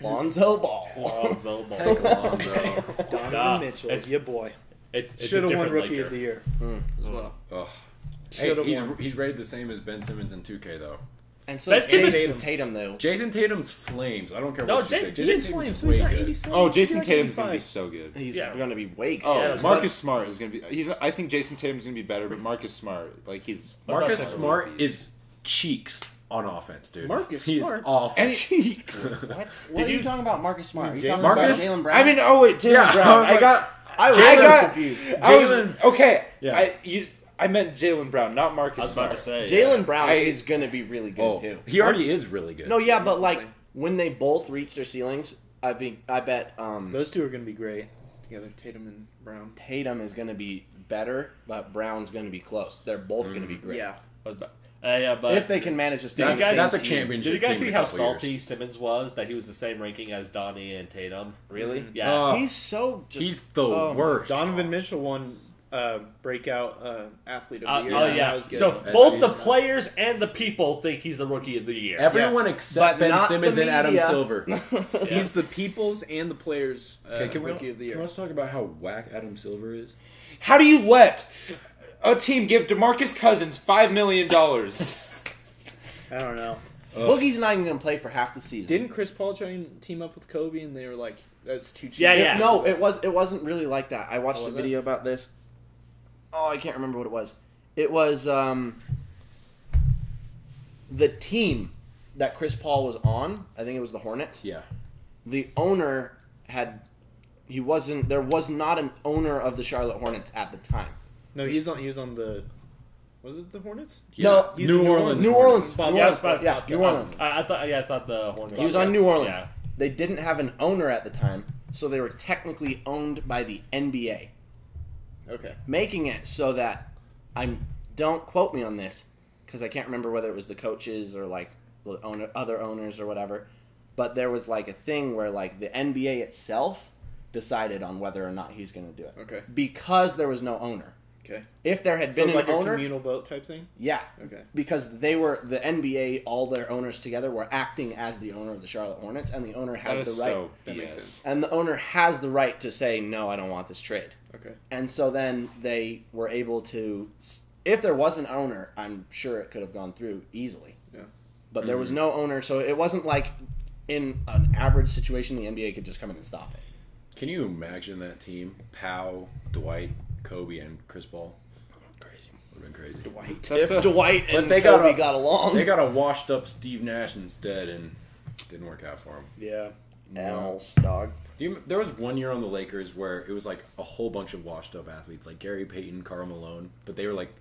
Speaker 1: Lonzo Ball.
Speaker 4: Lonzo Ball.
Speaker 2: Donovan
Speaker 4: Nah,
Speaker 2: Mitchell,
Speaker 4: it's-
Speaker 2: your boy,
Speaker 4: It's a
Speaker 2: should have won
Speaker 4: different
Speaker 2: Rookie
Speaker 4: Laker.
Speaker 2: of the Year as well.
Speaker 5: Ugh.
Speaker 2: Should have
Speaker 5: Hey,
Speaker 2: won.
Speaker 5: he's rated the same as Ben Simmons in 2K though.
Speaker 1: And so
Speaker 4: Ben
Speaker 1: is
Speaker 4: Simmons-
Speaker 1: Tatum. Tatum though.
Speaker 5: Jason Tatum's flames. I don't care
Speaker 4: No,
Speaker 5: what you say.
Speaker 4: he
Speaker 5: Jason
Speaker 2: He's
Speaker 5: Tatum's
Speaker 2: flames.
Speaker 5: way
Speaker 2: He's not
Speaker 5: good.
Speaker 2: 87.
Speaker 3: Oh,
Speaker 2: He's
Speaker 3: Jason
Speaker 2: like
Speaker 3: Tatum's gonna be
Speaker 2: 85.
Speaker 3: so good.
Speaker 1: He's
Speaker 4: Yeah.
Speaker 1: gonna be way good.
Speaker 3: Oh,
Speaker 4: Yeah,
Speaker 3: Marcus Smart is gonna be. I think Jason Tatum's gonna be better, but Marcus Smart, like he's.
Speaker 5: Marcus
Speaker 4: Marcus
Speaker 5: Smart is cheeks on offense, dude.
Speaker 2: Marcus
Speaker 5: he
Speaker 2: Smart?
Speaker 5: is awful.
Speaker 3: And
Speaker 1: Cheeks. What are you talking about, Marcus Smart? Are you talking
Speaker 5: Marcus-
Speaker 1: about Jalen Brown?
Speaker 3: I mean, oh wait, Jalen
Speaker 5: Yeah,
Speaker 3: Brown.
Speaker 5: I was like-
Speaker 1: I was
Speaker 3: I
Speaker 1: so
Speaker 3: got
Speaker 1: confused.
Speaker 3: I was
Speaker 5: Jalen-
Speaker 3: okay.
Speaker 5: Yeah.
Speaker 3: I meant Jalen Brown, not Marcus
Speaker 4: I was
Speaker 3: Smart.
Speaker 4: about to say.
Speaker 1: Jalen Brown
Speaker 3: I-
Speaker 1: is gonna be really good
Speaker 5: Oh,
Speaker 1: too.
Speaker 5: he already is really good.
Speaker 1: No, yeah, but
Speaker 2: That's
Speaker 1: like
Speaker 2: insane.
Speaker 1: when they both reach their ceilings, I bet
Speaker 2: Those two are going to be great together, Tatum and Brown.
Speaker 1: Tatum is gonna be better, but Brown's gonna be close. They're both gonna be great.
Speaker 2: Yeah.
Speaker 4: Yeah, but
Speaker 1: If they can manage to stay on
Speaker 5: That's,
Speaker 1: the same
Speaker 5: that's a
Speaker 1: team.
Speaker 5: championship.
Speaker 4: did you guys
Speaker 5: team
Speaker 4: see
Speaker 5: in
Speaker 4: how
Speaker 5: a couple
Speaker 4: salty
Speaker 5: years.
Speaker 4: Simmons was that he was the same ranking as Donnie and Tatum?
Speaker 1: Really?
Speaker 4: Yeah.
Speaker 5: Oh,
Speaker 1: He's so just.
Speaker 5: he's the
Speaker 1: oh,
Speaker 5: worst.
Speaker 2: Donovan Mitchell won breakout athlete of the year.
Speaker 4: Oh
Speaker 2: That
Speaker 4: yeah.
Speaker 2: was good.
Speaker 4: So
Speaker 5: That's
Speaker 4: both the
Speaker 5: decent.
Speaker 4: players and the people think he's the rookie of the year.
Speaker 5: Everyone except
Speaker 1: But
Speaker 5: Ben
Speaker 1: not
Speaker 5: Simmons
Speaker 1: the
Speaker 5: and Adam
Speaker 1: media.
Speaker 5: Silver.
Speaker 2: He's the people's and the players'
Speaker 5: Can we
Speaker 2: rookie of the year.
Speaker 5: let's talk about how whack Adam Silver is?
Speaker 3: How do you let a team give DeMarcus Cousins $5 million?
Speaker 2: I don't know.
Speaker 1: Boogie's not even gonna play for half the season.
Speaker 2: Didn't Chris Paul try and team up with Kobe, and they were like, "That's too cheap."
Speaker 4: Yeah.
Speaker 1: No, it wasn't really like that. I watched a
Speaker 2: was
Speaker 1: video about this. Oh, I can't remember what it was. It was the team that Chris Paul was on. I think it was the Hornets.
Speaker 5: Yeah.
Speaker 1: The owner there was not an owner of the Charlotte Hornets at the time.
Speaker 2: No, he was on the. Was it the Hornets?
Speaker 1: No,
Speaker 2: He's
Speaker 5: New
Speaker 2: in
Speaker 5: Orleans.
Speaker 1: New Orleans.
Speaker 2: Bob
Speaker 1: New
Speaker 2: Ross.
Speaker 1: Orleans. Yeah, New Orleans.
Speaker 4: I thought the Hornets.
Speaker 1: He was on New Orleans.
Speaker 4: Yeah.
Speaker 1: They didn't have an owner at the time, so they were technically owned by the NBA,
Speaker 2: Okay.
Speaker 1: making it so that don't quote me on this because I can't remember whether it was the coaches or like the other owners or whatever, but there was like a thing where like the NBA itself decided on whether or not he's going to do it.
Speaker 2: Okay.
Speaker 1: Because there was no owner.
Speaker 2: Okay.
Speaker 1: If there had
Speaker 2: So
Speaker 1: been
Speaker 2: it's like
Speaker 1: an
Speaker 2: a
Speaker 1: owner,
Speaker 2: communal vote type thing.
Speaker 1: yeah,
Speaker 2: Okay.
Speaker 1: because they were the NBA, all their owners together were acting as the owner of the Charlotte Hornets, and the owner
Speaker 3: That
Speaker 1: has
Speaker 3: is
Speaker 1: the right.
Speaker 3: so
Speaker 2: That makes
Speaker 3: BS.
Speaker 2: sense.
Speaker 1: And the owner has the right to say, no, I don't want this trade.
Speaker 2: Okay.
Speaker 1: And so then they were able to, if there was an owner, I'm sure it could have gone through easily.
Speaker 2: Yeah.
Speaker 1: But there was no owner, so it wasn't like in an average situation the NBA could just come in and stop it.
Speaker 5: Can you imagine that team? Powell, Dwight, Kobe, and Chris Paul.
Speaker 1: Crazy.
Speaker 5: Would have been crazy.
Speaker 2: Dwight.
Speaker 3: That's
Speaker 1: If
Speaker 3: a-
Speaker 1: Dwight
Speaker 5: But
Speaker 1: and
Speaker 5: they
Speaker 1: Kobe
Speaker 5: got
Speaker 1: got along.
Speaker 5: They got a washed up Steve Nash instead, and it didn't work out for him.
Speaker 2: Yeah.
Speaker 1: Else, dog.
Speaker 5: There was one year on the Lakers where it was like a whole bunch of washed up athletes, like Gary Payton, Karl Malone, but they were like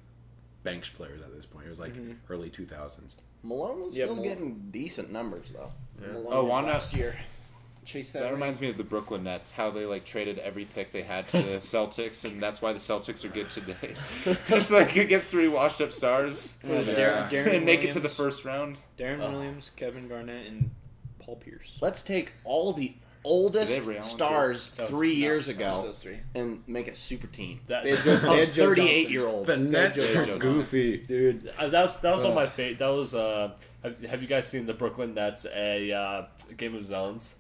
Speaker 5: bench players at this point. It was like early 2000s.
Speaker 1: Malone was
Speaker 2: Yeah,
Speaker 1: still
Speaker 2: Malone.
Speaker 1: getting decent numbers, though.
Speaker 2: Malone
Speaker 3: Oh,
Speaker 2: was
Speaker 3: Wanda.
Speaker 2: last year. Chase that.
Speaker 3: That
Speaker 2: ring.
Speaker 3: reminds me of the Brooklyn Nets, how they like traded every pick they had to the Celtics, and that's why the Celtics are good today. Just like you get 3 washed up stars
Speaker 2: Darren
Speaker 3: and make it to the
Speaker 2: Williams,
Speaker 3: first round.
Speaker 2: Darren Williams, Kevin Garnett, and Paul Pierce.
Speaker 1: Let's take all the
Speaker 3: Do they
Speaker 1: oldest
Speaker 3: have Ray Allen,
Speaker 1: stars
Speaker 2: That was-
Speaker 1: 3
Speaker 2: no,
Speaker 1: years
Speaker 2: just
Speaker 1: ago
Speaker 2: those three.
Speaker 1: and make a super team.
Speaker 4: That,
Speaker 2: They had Joe, they had Joe
Speaker 1: 38-year-olds.
Speaker 5: The Nets
Speaker 2: Joe
Speaker 5: are
Speaker 2: Johnson.
Speaker 5: goofy.
Speaker 1: Dude.
Speaker 4: that was on my fate. That was have you guys seen the Brooklyn Nets a Game of Zones?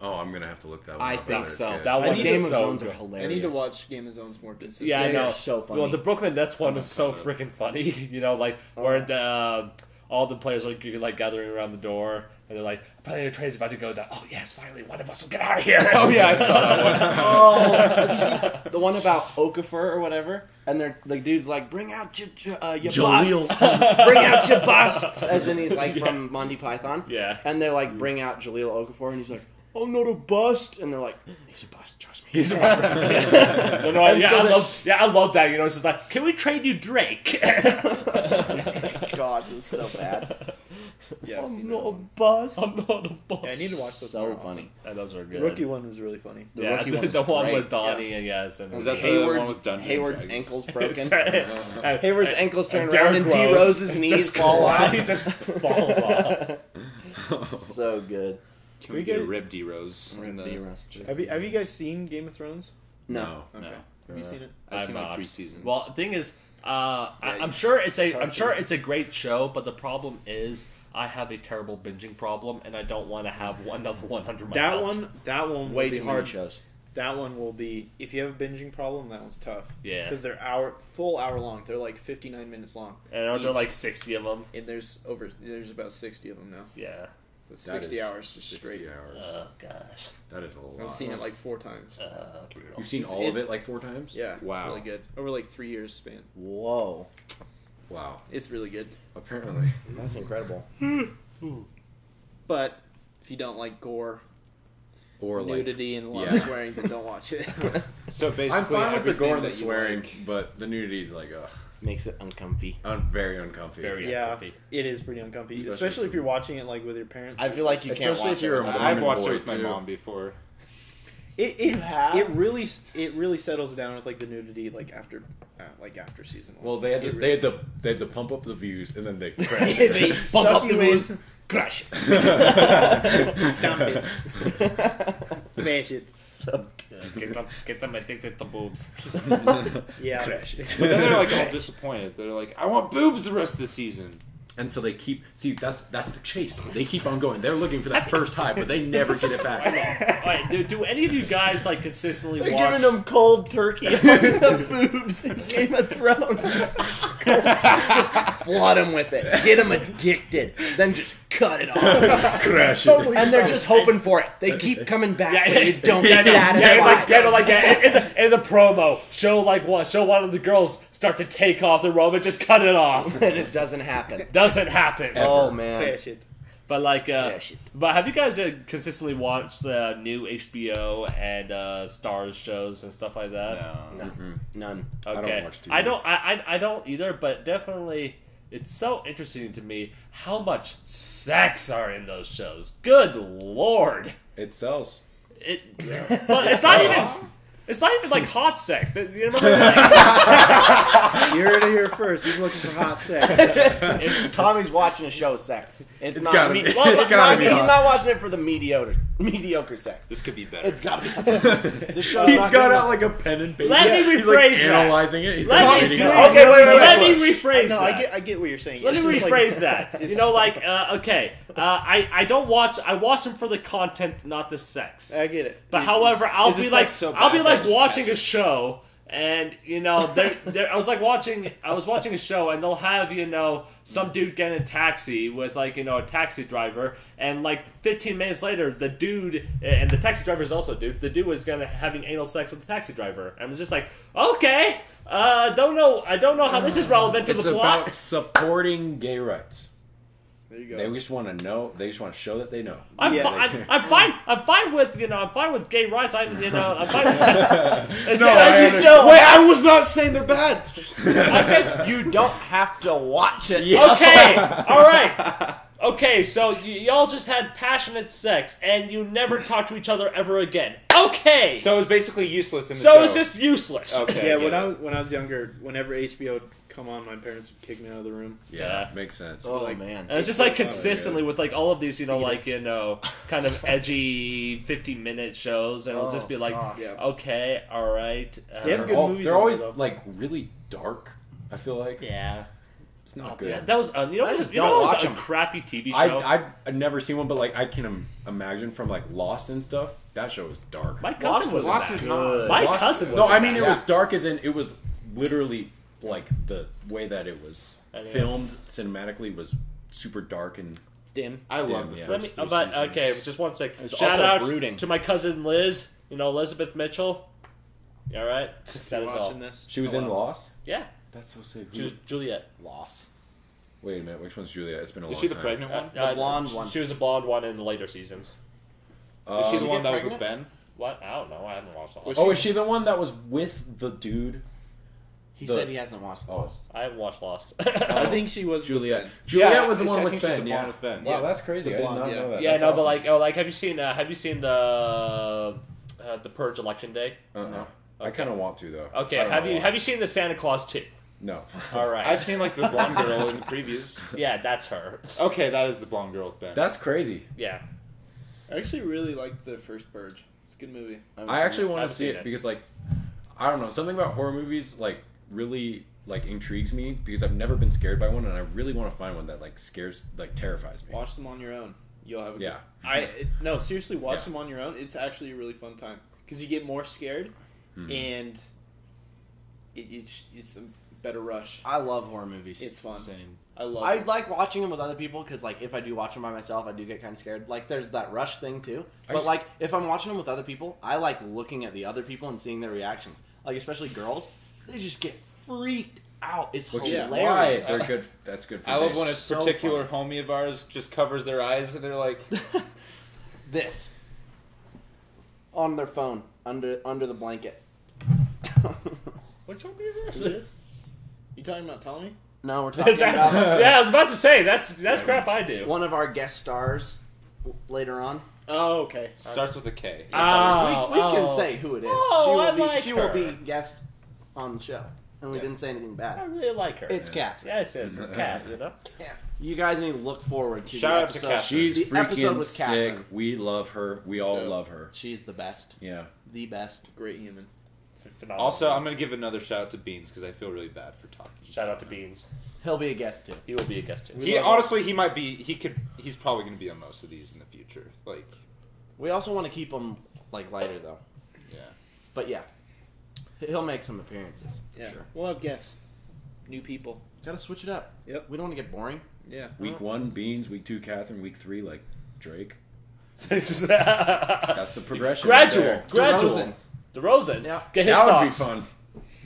Speaker 5: Oh, I'm gonna have to look that one
Speaker 1: I
Speaker 5: up.
Speaker 1: think
Speaker 5: is
Speaker 1: so.
Speaker 5: good.
Speaker 4: That one
Speaker 1: Game
Speaker 4: is
Speaker 1: of
Speaker 4: so
Speaker 1: Zones
Speaker 4: good.
Speaker 1: are hilarious.
Speaker 2: I need to watch Game of Zones more consistently.
Speaker 4: Yeah, I
Speaker 1: They
Speaker 4: know.
Speaker 1: are so funny.
Speaker 4: Well, the Brooklyn Nets one was so freaking funny. You know, like where all the players are like gathering around the door, and they're like, "Plenty of train's about to go down." Oh yes, finally, one of us will get out of here.
Speaker 3: Oh yeah, I saw that one.
Speaker 1: Oh, have you seen the one about Okafor or whatever? And they're the dude's like, "Bring out your
Speaker 5: Jaleel.
Speaker 1: busts, bring out your busts," as in he's like from Monty Python.
Speaker 4: Yeah.
Speaker 1: And they're like, "Bring out Jaleel Okafor," and he's like, "I'm not a bust," and they're like, "He's a bust, trust me."
Speaker 4: No, yeah,
Speaker 1: so
Speaker 4: I love that. You know, it's just like, can we trade you Drake?
Speaker 1: God, it was so bad.
Speaker 2: Yeah, I've seen
Speaker 1: I'm
Speaker 2: that
Speaker 1: not a
Speaker 2: one.
Speaker 1: bust.
Speaker 4: I'm not a boss.
Speaker 2: Yeah, I need to watch those.
Speaker 1: So
Speaker 2: more often.
Speaker 1: funny.
Speaker 4: Yeah, those are
Speaker 2: The
Speaker 4: good.
Speaker 2: rookie one was really funny.
Speaker 1: The
Speaker 4: yeah,
Speaker 1: rookie one
Speaker 4: the
Speaker 1: was
Speaker 4: one
Speaker 1: great.
Speaker 4: with Donnie and yes, and
Speaker 3: Was that the
Speaker 1: Hayward's,
Speaker 3: one with Dungeons and
Speaker 1: Hayward's
Speaker 3: Dragons?
Speaker 1: ankle's broken.
Speaker 4: And-
Speaker 1: Hayward's ankles turn
Speaker 4: Derrick
Speaker 1: around and D
Speaker 4: Rose
Speaker 1: Rose's knees
Speaker 4: just
Speaker 1: fall out.
Speaker 4: He just falls off.
Speaker 1: So good.
Speaker 3: Can we get a Rib D Rose? in the-
Speaker 1: D Rose.
Speaker 2: Have you guys seen Game of Thrones?
Speaker 1: No.
Speaker 2: Okay.
Speaker 3: No.
Speaker 2: Have you seen it?
Speaker 3: I've seen
Speaker 4: I'm
Speaker 3: like
Speaker 4: not.
Speaker 3: 3 seasons.
Speaker 4: Well, the thing is,
Speaker 2: Yeah,
Speaker 4: I'm
Speaker 2: you
Speaker 4: sure
Speaker 2: should
Speaker 4: it's a great show, but the problem is I have a terrible binging problem, and I don't want to have another one under my belt.
Speaker 2: That one
Speaker 1: Way
Speaker 2: will be
Speaker 1: too
Speaker 2: hard.
Speaker 1: many shows.
Speaker 2: That one will be, if you have a binging problem, that one's tough.
Speaker 4: Yeah.
Speaker 2: Because they're full hour long. They're like 59 minutes long.
Speaker 4: And aren't there like 60 of them?
Speaker 2: And there's about 60 of them now.
Speaker 4: Yeah.
Speaker 2: So
Speaker 5: That
Speaker 2: 60
Speaker 5: is
Speaker 2: hours just
Speaker 5: 60
Speaker 2: straight.
Speaker 5: hours.
Speaker 4: Oh gosh.
Speaker 5: That is a lot.
Speaker 2: I've seen it like 4 times.
Speaker 4: Brutal.
Speaker 5: You've seen all of it like 4 times?
Speaker 2: Yeah,
Speaker 3: Wow.
Speaker 2: it's really good. Over like 3 years span.
Speaker 1: Whoa.
Speaker 5: Wow.
Speaker 2: It's really good.
Speaker 5: Apparently.
Speaker 1: That's incredible.
Speaker 2: But if you don't like gore,
Speaker 5: Or like.
Speaker 2: nudity, and a lot
Speaker 5: yeah.
Speaker 2: of swearing, then don't watch it.
Speaker 3: so basically,
Speaker 5: I'm fine with the gore and the
Speaker 3: everything that you
Speaker 5: swearing,
Speaker 3: like-
Speaker 5: but the nudity is like, ugh.
Speaker 1: Makes it uncomfy.
Speaker 5: I'm very uncomfy.
Speaker 4: Very
Speaker 2: yeah,
Speaker 4: uncomfy.
Speaker 2: it is pretty uncomfy,
Speaker 5: Especially
Speaker 2: especially if you're watching it like with your parents.
Speaker 1: I feel like you can't
Speaker 5: Especially
Speaker 1: watch
Speaker 5: if you're
Speaker 1: it.
Speaker 5: a
Speaker 1: without-
Speaker 5: mom.
Speaker 3: I've watched
Speaker 5: boy,
Speaker 3: it with my
Speaker 5: too.
Speaker 3: mom before.
Speaker 2: It
Speaker 1: have?
Speaker 2: it really settles down with like the nudity like after season 1.
Speaker 5: Well, they had to,
Speaker 2: It
Speaker 5: they had to pump up the views and then they crashed.
Speaker 2: they
Speaker 1: Bump
Speaker 2: suck
Speaker 1: up the
Speaker 2: you
Speaker 1: views.
Speaker 2: in,
Speaker 1: Crush.
Speaker 2: dump it, crash it.
Speaker 1: So
Speaker 4: Get them addicted to boobs.
Speaker 2: Yeah,
Speaker 3: But then they're like all disappointed. They're like, I want boobs the rest of the season.
Speaker 5: And so they keep that's the chase. They keep on going. They're looking for that first high, but they never get it back.
Speaker 4: All right, do any of you guys like consistently
Speaker 1: They're
Speaker 4: watch?
Speaker 1: giving them cold turkey on the boobs in Game of Thrones. Just flood them with it. Get them addicted. Then just cut it off.
Speaker 5: Crash
Speaker 2: Totally.
Speaker 1: And they're just hoping for it. They keep coming back,
Speaker 4: Yeah,
Speaker 1: but you don't
Speaker 4: yeah,
Speaker 1: get satisfied.
Speaker 4: In the promo, show one of the girls start to take off the robe and just cut it off.
Speaker 1: And it doesn't happen.
Speaker 4: Doesn't happen.
Speaker 1: Oh, man.
Speaker 2: Crash it.
Speaker 4: But like,
Speaker 1: shit.
Speaker 4: but have you guys consistently watched the new HBO and Stars shows and stuff like that?
Speaker 3: No.
Speaker 1: None.
Speaker 4: Okay,
Speaker 5: don't watch TV.
Speaker 4: I don't either, but definitely, it's so interesting to me how much sex are in those shows. Good lord,
Speaker 5: It sells.
Speaker 4: but it's not even. It's not even like hot sex. You remember that?
Speaker 2: You heard it here first. He's looking for hot sex.
Speaker 1: If Tommy's watching a show, sex. It's not.
Speaker 5: gotta be-
Speaker 1: Well,
Speaker 5: it's
Speaker 1: it's
Speaker 5: gotta
Speaker 1: not.
Speaker 5: be
Speaker 1: He's
Speaker 5: hot.
Speaker 1: not watching it for the mediocre sex.
Speaker 3: This could be better.
Speaker 1: It's gotta be. The show's
Speaker 5: He's
Speaker 1: not
Speaker 5: got
Speaker 1: good
Speaker 5: out
Speaker 1: enough.
Speaker 5: like a pen and paper.
Speaker 4: Let me
Speaker 5: He's like
Speaker 4: rephrase that.
Speaker 5: analyzing it. He's
Speaker 4: Let
Speaker 5: like
Speaker 4: me-
Speaker 5: reading it.
Speaker 1: Okay, wait.
Speaker 4: Let me rephrase
Speaker 2: No,
Speaker 4: that.
Speaker 2: I get what you're saying.
Speaker 4: Let me
Speaker 2: It's just
Speaker 4: rephrase
Speaker 2: like-
Speaker 4: that. You know, like, okay, I don't watch. I watch them for the content, not the sex.
Speaker 2: I get it.
Speaker 4: But however, I'll
Speaker 3: Is
Speaker 4: be
Speaker 3: this,
Speaker 4: like,
Speaker 3: like, so
Speaker 4: I'll be
Speaker 3: bad
Speaker 4: like
Speaker 3: that I just
Speaker 4: watching
Speaker 3: catch
Speaker 4: a
Speaker 3: it?
Speaker 4: show, and you know, I was watching a show, and they'll have some dude get in a taxi with like a taxi driver, and like 15 minutes later, the dude and the taxi driver is also a dude. The dude was having anal sex with the taxi driver, and I was just like, okay, I don't know how this is relevant to
Speaker 5: It's
Speaker 4: the plot.
Speaker 5: about supporting gay rights.
Speaker 2: There you go.
Speaker 5: They just want to know. They just want to show that they know.
Speaker 4: I'm fine. I'm fine with I'm fine with gay rights. I'm fine. It's
Speaker 1: Wait, I was not saying they're bad.
Speaker 4: I'm just
Speaker 1: You don't have to watch it.
Speaker 4: okay. All right. Okay, so y'all just had passionate sex and you never talked to each other ever again. Okay.
Speaker 3: So it was basically useless in the
Speaker 4: So
Speaker 3: show.
Speaker 4: it's just useless.
Speaker 3: Okay.
Speaker 2: Yeah,
Speaker 3: I get
Speaker 2: when I was younger, whenever HBO would come on, my parents would kick me out of the room.
Speaker 4: Yeah.
Speaker 5: Makes sense.
Speaker 1: Oh
Speaker 2: Like-
Speaker 1: man.
Speaker 4: And it's just like consistently with like all of these, kind of edgy 15-minute shows, and it'll just be like,
Speaker 1: gosh.
Speaker 2: Yeah.
Speaker 4: okay, all right.
Speaker 2: They have good movies
Speaker 5: They're
Speaker 2: on
Speaker 5: always
Speaker 2: there, though.
Speaker 5: like really dark. I feel like
Speaker 4: yeah.
Speaker 5: it's not good.
Speaker 4: Yeah, that was
Speaker 1: I just don't
Speaker 4: what was
Speaker 1: watch
Speaker 4: a
Speaker 1: 'em.
Speaker 4: crappy TV show.
Speaker 5: I've never seen one, but like I can imagine from like Lost and stuff. That show was dark.
Speaker 4: My cousin was
Speaker 3: Lost is not.
Speaker 4: My
Speaker 5: Lost-
Speaker 4: cousin was
Speaker 5: No, I mean it
Speaker 1: Yeah.
Speaker 5: was dark as in it was literally like the way that it was
Speaker 4: Anyway.
Speaker 5: filmed cinematically was super dark and
Speaker 2: Dim.
Speaker 3: I love the
Speaker 5: yeah.
Speaker 3: first
Speaker 4: Let me,
Speaker 3: three
Speaker 4: but
Speaker 3: seasons.
Speaker 4: okay, just one sec.
Speaker 1: It's
Speaker 4: Shout
Speaker 1: also
Speaker 4: out
Speaker 1: brooding.
Speaker 4: to my cousin Liz. Elizabeth Mitchell. You all right? That is all.
Speaker 2: Watching this.
Speaker 5: she was in Lost.
Speaker 4: Yeah,
Speaker 5: That's so sick.
Speaker 4: she was Juliet. Loss.
Speaker 5: Wait a minute, which one's Julia? It's been a
Speaker 3: Is
Speaker 5: long
Speaker 3: she the
Speaker 5: time.
Speaker 3: pregnant one?
Speaker 1: The blonde one.
Speaker 4: She was a blonde one in the later seasons.
Speaker 3: Is she the
Speaker 5: Um,
Speaker 3: one that was
Speaker 1: pregnant?
Speaker 3: with Ben?
Speaker 4: What? I don't know. I haven't watched Lost.
Speaker 3: Was
Speaker 5: Oh, is she the one that was with the dude?
Speaker 1: He
Speaker 5: The-
Speaker 1: said he hasn't watched
Speaker 5: Oh.
Speaker 1: Lost.
Speaker 4: I haven't watched Lost.
Speaker 2: I think she was
Speaker 5: Juliet.
Speaker 2: with Ben.
Speaker 5: Juliet
Speaker 3: Yeah,
Speaker 5: was the
Speaker 3: I
Speaker 5: one
Speaker 3: think
Speaker 5: with
Speaker 3: she's
Speaker 5: Ben.
Speaker 3: the
Speaker 5: Yeah.
Speaker 3: blonde with Ben.
Speaker 5: Wow,
Speaker 3: Yeah.
Speaker 5: that's crazy.
Speaker 2: The
Speaker 5: I did
Speaker 2: blonde,
Speaker 5: not
Speaker 2: yeah.
Speaker 5: know that.
Speaker 4: yeah,
Speaker 5: That's
Speaker 4: no, but
Speaker 5: awesome.
Speaker 4: like, have you seen the Purge Election Day?
Speaker 5: Uh-uh. I kind of want to though.
Speaker 4: Okay,
Speaker 5: I don't know why.
Speaker 4: have you seen the Santa Claus 2?
Speaker 5: No.
Speaker 4: All right.
Speaker 3: I've seen like the blonde girl in the previews.
Speaker 4: Yeah, that's her.
Speaker 3: Okay, that is the blonde girl with Ben.
Speaker 5: That's crazy.
Speaker 4: Yeah.
Speaker 2: I actually really liked the first Purge. It's a good movie.
Speaker 5: I actually want
Speaker 4: I've
Speaker 5: to see
Speaker 4: seen
Speaker 5: it
Speaker 4: it.
Speaker 5: because, like, I don't know, something about horror movies like really like intrigues me because I've never been scared by one, and I really want to find one that like terrifies me.
Speaker 2: Watch them on your own. You'll have a
Speaker 5: Yeah.
Speaker 2: no, seriously, watch
Speaker 5: Yeah.
Speaker 2: them on your own. It's actually a really fun time because you get more scared, and it's a better rush.
Speaker 1: I love horror movies.
Speaker 2: It's fun.
Speaker 3: Same.
Speaker 2: I love
Speaker 1: I
Speaker 2: it.
Speaker 1: like watching them with other people because, like, if I do watch them by myself, I do get kind of scared. Like, there's that rush thing too. But
Speaker 5: just-
Speaker 1: like, if I'm watching them with other people, I like looking at the other people and seeing their reactions. Like, especially girls, they just get freaked out. It's
Speaker 5: Which is why
Speaker 1: hilarious.
Speaker 5: they're good. That's good for
Speaker 3: I love
Speaker 5: dates.
Speaker 3: when a
Speaker 1: So
Speaker 3: particular homie of ours just covers their eyes and they're like,
Speaker 1: This on their phone under the blanket.
Speaker 4: Which one is
Speaker 2: Who it is? You talking about Tommy?
Speaker 1: No, we're talking
Speaker 4: That's-
Speaker 1: about
Speaker 4: yeah, I was about to say that's crap I do.
Speaker 1: one of our guest stars later on.
Speaker 2: Oh, okay.
Speaker 3: starts with a K.
Speaker 1: We can say who it is.
Speaker 4: Oh,
Speaker 1: she will be
Speaker 4: her.
Speaker 1: guest on the show, and we didn't say anything
Speaker 4: I
Speaker 1: bad.
Speaker 4: really like her.
Speaker 1: It's Catherine.
Speaker 4: Yeah, it's Cat, you know?
Speaker 1: You guys need to look forward to
Speaker 3: Shout
Speaker 1: the
Speaker 3: out to
Speaker 1: episode.
Speaker 3: Catherine.
Speaker 5: She's
Speaker 1: The episode
Speaker 5: freaking
Speaker 1: with
Speaker 5: sick.
Speaker 1: Catherine.
Speaker 5: We love her. We all
Speaker 2: Yeah.
Speaker 5: love her.
Speaker 1: She's the best.
Speaker 5: Yeah.
Speaker 1: The best.
Speaker 2: Great human.
Speaker 4: Phenomenal.
Speaker 3: Also, I'm going to give another shout out to Beans because I feel really bad for talking.
Speaker 4: Shout out to Beans.
Speaker 1: He'll be a guest too.
Speaker 4: He will be a guest too.
Speaker 3: He honestly, he might be. He's probably going to be on most of these in the future. Like,
Speaker 1: We also want to keep him like lighter though.
Speaker 3: yeah.
Speaker 1: But yeah, he'll make some appearances.
Speaker 2: Yeah,
Speaker 1: Sure.
Speaker 2: we'll have guests, new people.
Speaker 1: Gotta switch it up.
Speaker 2: Yep.
Speaker 1: We don't want to get boring.
Speaker 2: Yeah.
Speaker 5: Week 1, Beans. Week 2, Catherine. Week 3, like Drake.
Speaker 4: That's
Speaker 5: That's the progression.
Speaker 4: gradual.
Speaker 5: right
Speaker 1: DeRozan.
Speaker 4: DeRozan.
Speaker 1: Yeah.
Speaker 4: Get
Speaker 5: there.
Speaker 4: his
Speaker 5: That would be
Speaker 4: thoughts.
Speaker 5: fun.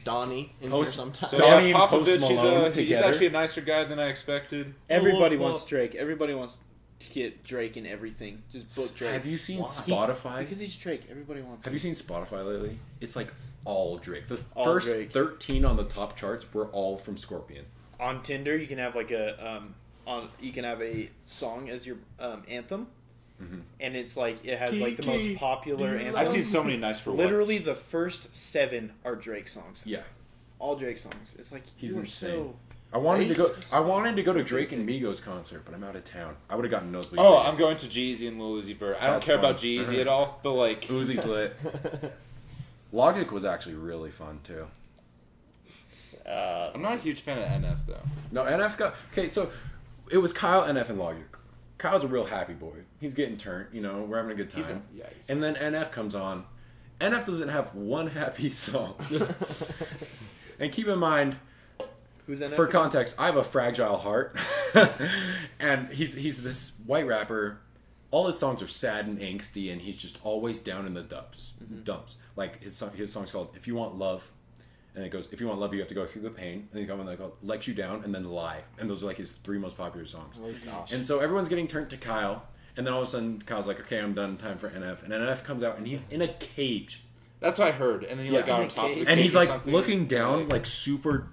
Speaker 1: Donnie in
Speaker 5: Post-
Speaker 1: here sometime.
Speaker 3: So
Speaker 5: Donnie
Speaker 3: yeah,
Speaker 5: and Post
Speaker 3: Popovich,
Speaker 5: Malone
Speaker 3: he's
Speaker 5: together.
Speaker 3: actually a nicer guy than I expected.
Speaker 2: Everybody
Speaker 1: Well,
Speaker 2: wants Drake. Everybody wants to get Drake in everything. Just book Drake.
Speaker 5: Have you seen
Speaker 4: Why?
Speaker 5: Spotify?
Speaker 2: Because he's Drake. Everybody wants
Speaker 5: Have
Speaker 2: him.
Speaker 5: you seen Spotify lately? It's like all Drake. The
Speaker 2: All
Speaker 5: first
Speaker 2: Drake.
Speaker 5: 13 on the top charts were all from Scorpion.
Speaker 2: On Tinder, you can have like a you can have a song as your anthem, and it's like it has like the most
Speaker 1: Kiki,
Speaker 2: popular
Speaker 1: do you
Speaker 2: anthem.
Speaker 3: I've seen so many nice for
Speaker 2: Literally,
Speaker 3: once.
Speaker 2: the first 7 are Drake songs.
Speaker 5: Yeah,
Speaker 2: All Drake songs. It's like
Speaker 5: He's
Speaker 2: you are
Speaker 5: insane.
Speaker 2: so.
Speaker 5: I wanted to go.
Speaker 2: Just
Speaker 5: I wanted to go to
Speaker 2: so
Speaker 5: Drake
Speaker 2: basic.
Speaker 5: and Migos concert, but I'm out of town. I would have gotten nosebleed.
Speaker 3: Oh,
Speaker 5: tickets.
Speaker 3: I'm going to Jeezy and Lil Uzi Vert. I don't
Speaker 5: That's
Speaker 3: care
Speaker 5: fun.
Speaker 3: about Jeezy at all, but like,
Speaker 5: Uzi's lit. Logic was actually really fun too.
Speaker 3: I'm not a huge fan of NF though.
Speaker 5: No, NF got okay. So it was Kyle, NF, and Logic. Kyle's a real happy boy. He's getting turned. You know, we're having a good time.
Speaker 3: He's
Speaker 5: And then NF comes on. NF doesn't have one happy song. And keep in mind,
Speaker 2: Who's that?
Speaker 5: for context, I have a fragile heart, and he's this white rapper. All his songs are sad and angsty, and he's just always down in the dumps. Like his song's called "If You Want Love," and it goes, "If you want love, you have to go through the pain." And he's got one that called "Let You Down," and then "Lie," and those are like his 3 most popular songs.
Speaker 1: Oh gosh.
Speaker 5: And so everyone's getting turned to Kyle, and then all of a sudden Kyle's like, "Okay, I'm done. Time for NF." And NF comes out, and he's in a cage.
Speaker 3: That's what I heard. And then he like
Speaker 5: Yeah.
Speaker 3: got
Speaker 2: In
Speaker 3: on
Speaker 2: a
Speaker 3: top of the
Speaker 2: cage.
Speaker 3: cage
Speaker 5: And he's
Speaker 3: or
Speaker 5: like
Speaker 3: something.
Speaker 5: looking down, like super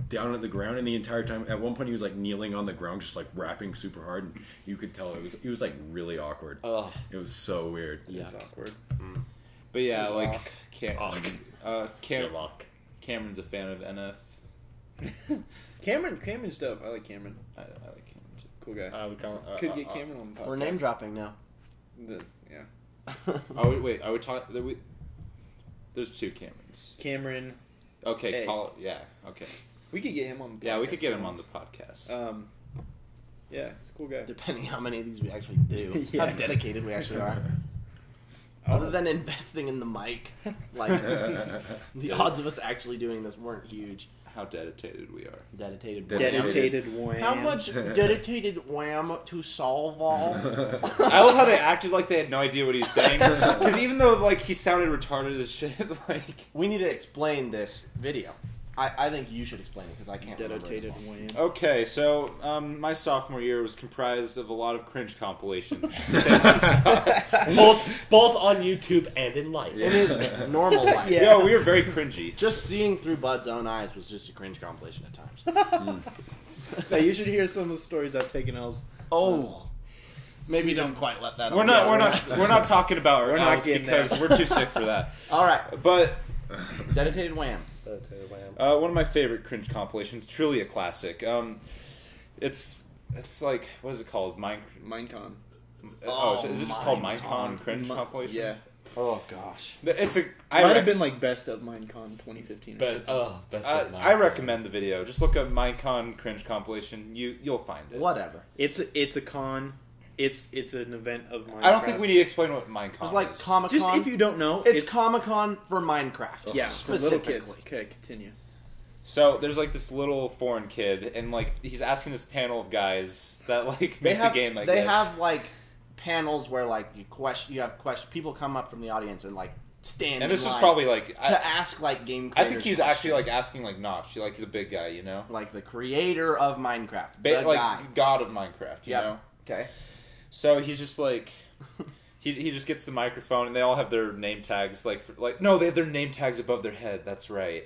Speaker 5: down at the ground, and the entire time, at one point, he was like kneeling on the ground, just like rapping super hard, and you could tell it was like really awkward.
Speaker 4: Ugh.
Speaker 5: It was so weird.
Speaker 2: It's awkward.
Speaker 3: But yeah,
Speaker 2: He's
Speaker 3: like
Speaker 2: awk.
Speaker 3: Cameron's a fan of NF.
Speaker 2: Cameron's dope. I like Cameron.
Speaker 3: I like Cameron too.
Speaker 2: Cool guy.
Speaker 4: We can't,
Speaker 2: Could get Cameron on the podcast.
Speaker 1: We're name dropping now.
Speaker 2: Yeah.
Speaker 3: Oh wait, are we talking? There's 2 Camerons.
Speaker 2: Cameron.
Speaker 3: Okay,
Speaker 2: Hey.
Speaker 3: yeah, okay.
Speaker 2: We could get him on the podcast.
Speaker 3: Yeah, we could get him on
Speaker 2: once.
Speaker 3: the podcast.
Speaker 2: Yeah, he's a cool guy.
Speaker 1: Depending how many of these we actually do.
Speaker 2: Yeah.
Speaker 1: How dedicated we actually are. Other than investing in the mic, like the odds of us actually doing this weren't huge.
Speaker 3: How dedicated we are.
Speaker 1: Dedicated.
Speaker 2: Dedicated Wham.
Speaker 1: How much dedicated wham to solve all?
Speaker 3: I love how they acted like they had no idea what he was saying. Because even though like he sounded retarded as shit, like
Speaker 1: We need to explain this video. I think you should explain it because I can't remember.
Speaker 2: Dedicated
Speaker 1: it.
Speaker 2: Wham.
Speaker 3: okay, so my sophomore year was comprised of a lot of cringe compilations.
Speaker 4: both on YouTube and in life.
Speaker 1: In his normal life.
Speaker 2: Yeah.
Speaker 3: Yo, we were very cringy.
Speaker 1: Just seeing through Bud's own eyes was just a cringe compilation at times.
Speaker 2: Now, you should hear some of the stories I've taken L's.
Speaker 1: Oh. Maybe don't quite let that
Speaker 3: We're
Speaker 1: on.
Speaker 3: not.
Speaker 1: Yeah,
Speaker 3: We're not talking about our
Speaker 2: We're not
Speaker 3: L's
Speaker 2: getting
Speaker 3: because
Speaker 2: there.
Speaker 3: we're too sick for that.
Speaker 1: All right.
Speaker 3: But
Speaker 1: Dedicated wham.
Speaker 3: one of my favorite cringe compilations, truly a classic. It's like, what is it called?
Speaker 2: Minecon.
Speaker 3: Is it just called
Speaker 1: Minecon.
Speaker 3: Minecon cringe compilation?
Speaker 2: Yeah.
Speaker 1: Oh gosh.
Speaker 3: It's a.
Speaker 2: Might have been like best of Minecon 2015.
Speaker 4: But best of
Speaker 3: I recommend the video. Just look up Minecon cringe compilation. You'll find it.
Speaker 1: Whatever.
Speaker 2: It's a con. It's an event of Minecraft.
Speaker 3: I don't think we need to explain what Minecon
Speaker 1: It was like
Speaker 3: is.
Speaker 1: Comic Con.
Speaker 2: Just if you don't know,
Speaker 1: It's Comic Con for Minecraft.
Speaker 2: yeah, for little
Speaker 1: specifically.
Speaker 2: kids. Okay, continue.
Speaker 3: So there's like this little foreign kid, and like he's asking this panel of guys that like
Speaker 1: They
Speaker 3: make
Speaker 1: have
Speaker 3: the game. I
Speaker 1: they
Speaker 3: guess.
Speaker 1: have like panels where like you have questions. People come up from the audience and like stand.
Speaker 3: and this
Speaker 1: in
Speaker 3: was
Speaker 1: line
Speaker 3: probably like
Speaker 1: to ask like game.
Speaker 3: I think
Speaker 1: creators
Speaker 3: he's actually like
Speaker 1: questions.
Speaker 3: asking like Notch, like the big guy, you know,
Speaker 1: like the creator of Minecraft, the
Speaker 3: like
Speaker 1: guy.
Speaker 3: God of Minecraft, you
Speaker 1: Yep.
Speaker 3: know.
Speaker 1: Okay.
Speaker 3: So he's just like. He just gets the microphone and they all have their name tags no, they have their name tags above their head. That's right,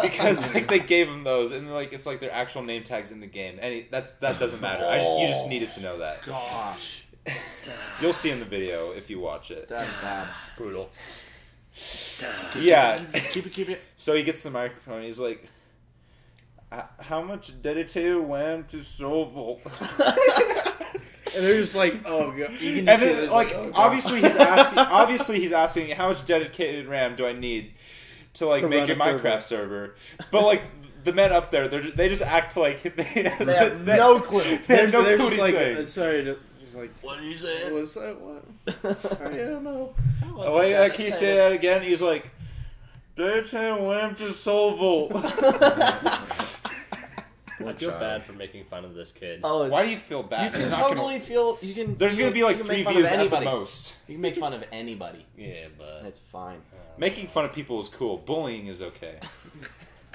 Speaker 3: because like they gave him those and like it's like their actual name tags in the game. And that doesn't matter. You just needed to know that.
Speaker 1: Gosh,
Speaker 3: You'll see in the video if you watch it.
Speaker 1: that's bad.
Speaker 4: brutal.
Speaker 3: Yeah.
Speaker 1: Keep it.
Speaker 3: So he gets the microphone. He's like, "How much dedicated wham to Soul?"
Speaker 2: And they're just like, oh god. You can
Speaker 3: And
Speaker 2: just see
Speaker 3: then,
Speaker 2: this,
Speaker 3: like,
Speaker 2: oh, God.
Speaker 3: obviously he's asking how much dedicated RAM do I need to like
Speaker 2: To
Speaker 3: make
Speaker 2: run
Speaker 3: your
Speaker 2: a server.
Speaker 3: Minecraft server. But like the men up there, they just act like they
Speaker 1: have no clue.
Speaker 3: They have no
Speaker 2: They're
Speaker 3: clue
Speaker 2: just
Speaker 3: what he's
Speaker 2: like,
Speaker 3: saying.
Speaker 2: sorry, just like,
Speaker 1: What are you saying?
Speaker 2: what's that? What? Sorry, I don't know.
Speaker 3: Oh, wait, can you say that again? He's like, "They went to Solville."
Speaker 4: I feel bad for making fun of this kid.
Speaker 1: Oh,
Speaker 3: Why do you feel bad?
Speaker 1: You
Speaker 3: He's
Speaker 1: can
Speaker 3: not
Speaker 1: totally feel. You can.
Speaker 3: There's
Speaker 1: you
Speaker 3: gonna be like
Speaker 1: you can
Speaker 3: 3
Speaker 1: make fun
Speaker 3: views
Speaker 1: of
Speaker 3: at the
Speaker 1: anybody.
Speaker 3: most.
Speaker 1: You can make fun of anybody.
Speaker 4: Yeah, but
Speaker 1: It's fine.
Speaker 3: Making fun of people is cool. Bullying is okay.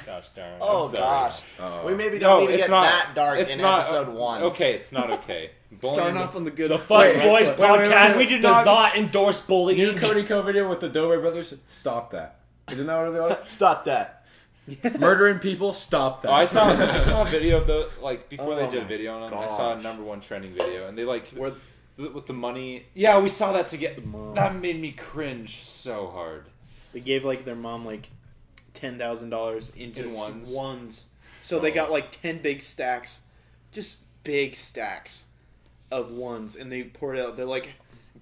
Speaker 4: gosh darn.
Speaker 1: Oh
Speaker 3: I'm sorry.
Speaker 1: gosh,
Speaker 5: Oh.
Speaker 1: we maybe don't need to
Speaker 3: it's
Speaker 1: get
Speaker 3: not
Speaker 1: that dark
Speaker 3: it's
Speaker 1: in
Speaker 3: not,
Speaker 1: episode 1.
Speaker 3: Okay, it's not okay.
Speaker 2: Starting off on the good.
Speaker 4: The Fuss Boys
Speaker 5: wait,
Speaker 4: podcast
Speaker 3: we did
Speaker 4: does
Speaker 3: not-
Speaker 4: not endorse bullying.
Speaker 5: New Cody Co video with the Dobie brothers. Stop that. Isn't that what it was?
Speaker 1: Stop that.
Speaker 5: Murdering people. Stop that.
Speaker 3: Oh, I saw a video of the before they
Speaker 1: Oh
Speaker 3: did a
Speaker 1: my
Speaker 3: video on it. I saw a
Speaker 1: gosh.
Speaker 3: #1 trending video, and they with the money. Yeah, we saw that together. That made me cringe so hard.
Speaker 2: They gave like their mom like $10,000 in just
Speaker 3: ones.
Speaker 2: ones. So they got like 10 big stacks, just big stacks of ones, and they poured out. They're like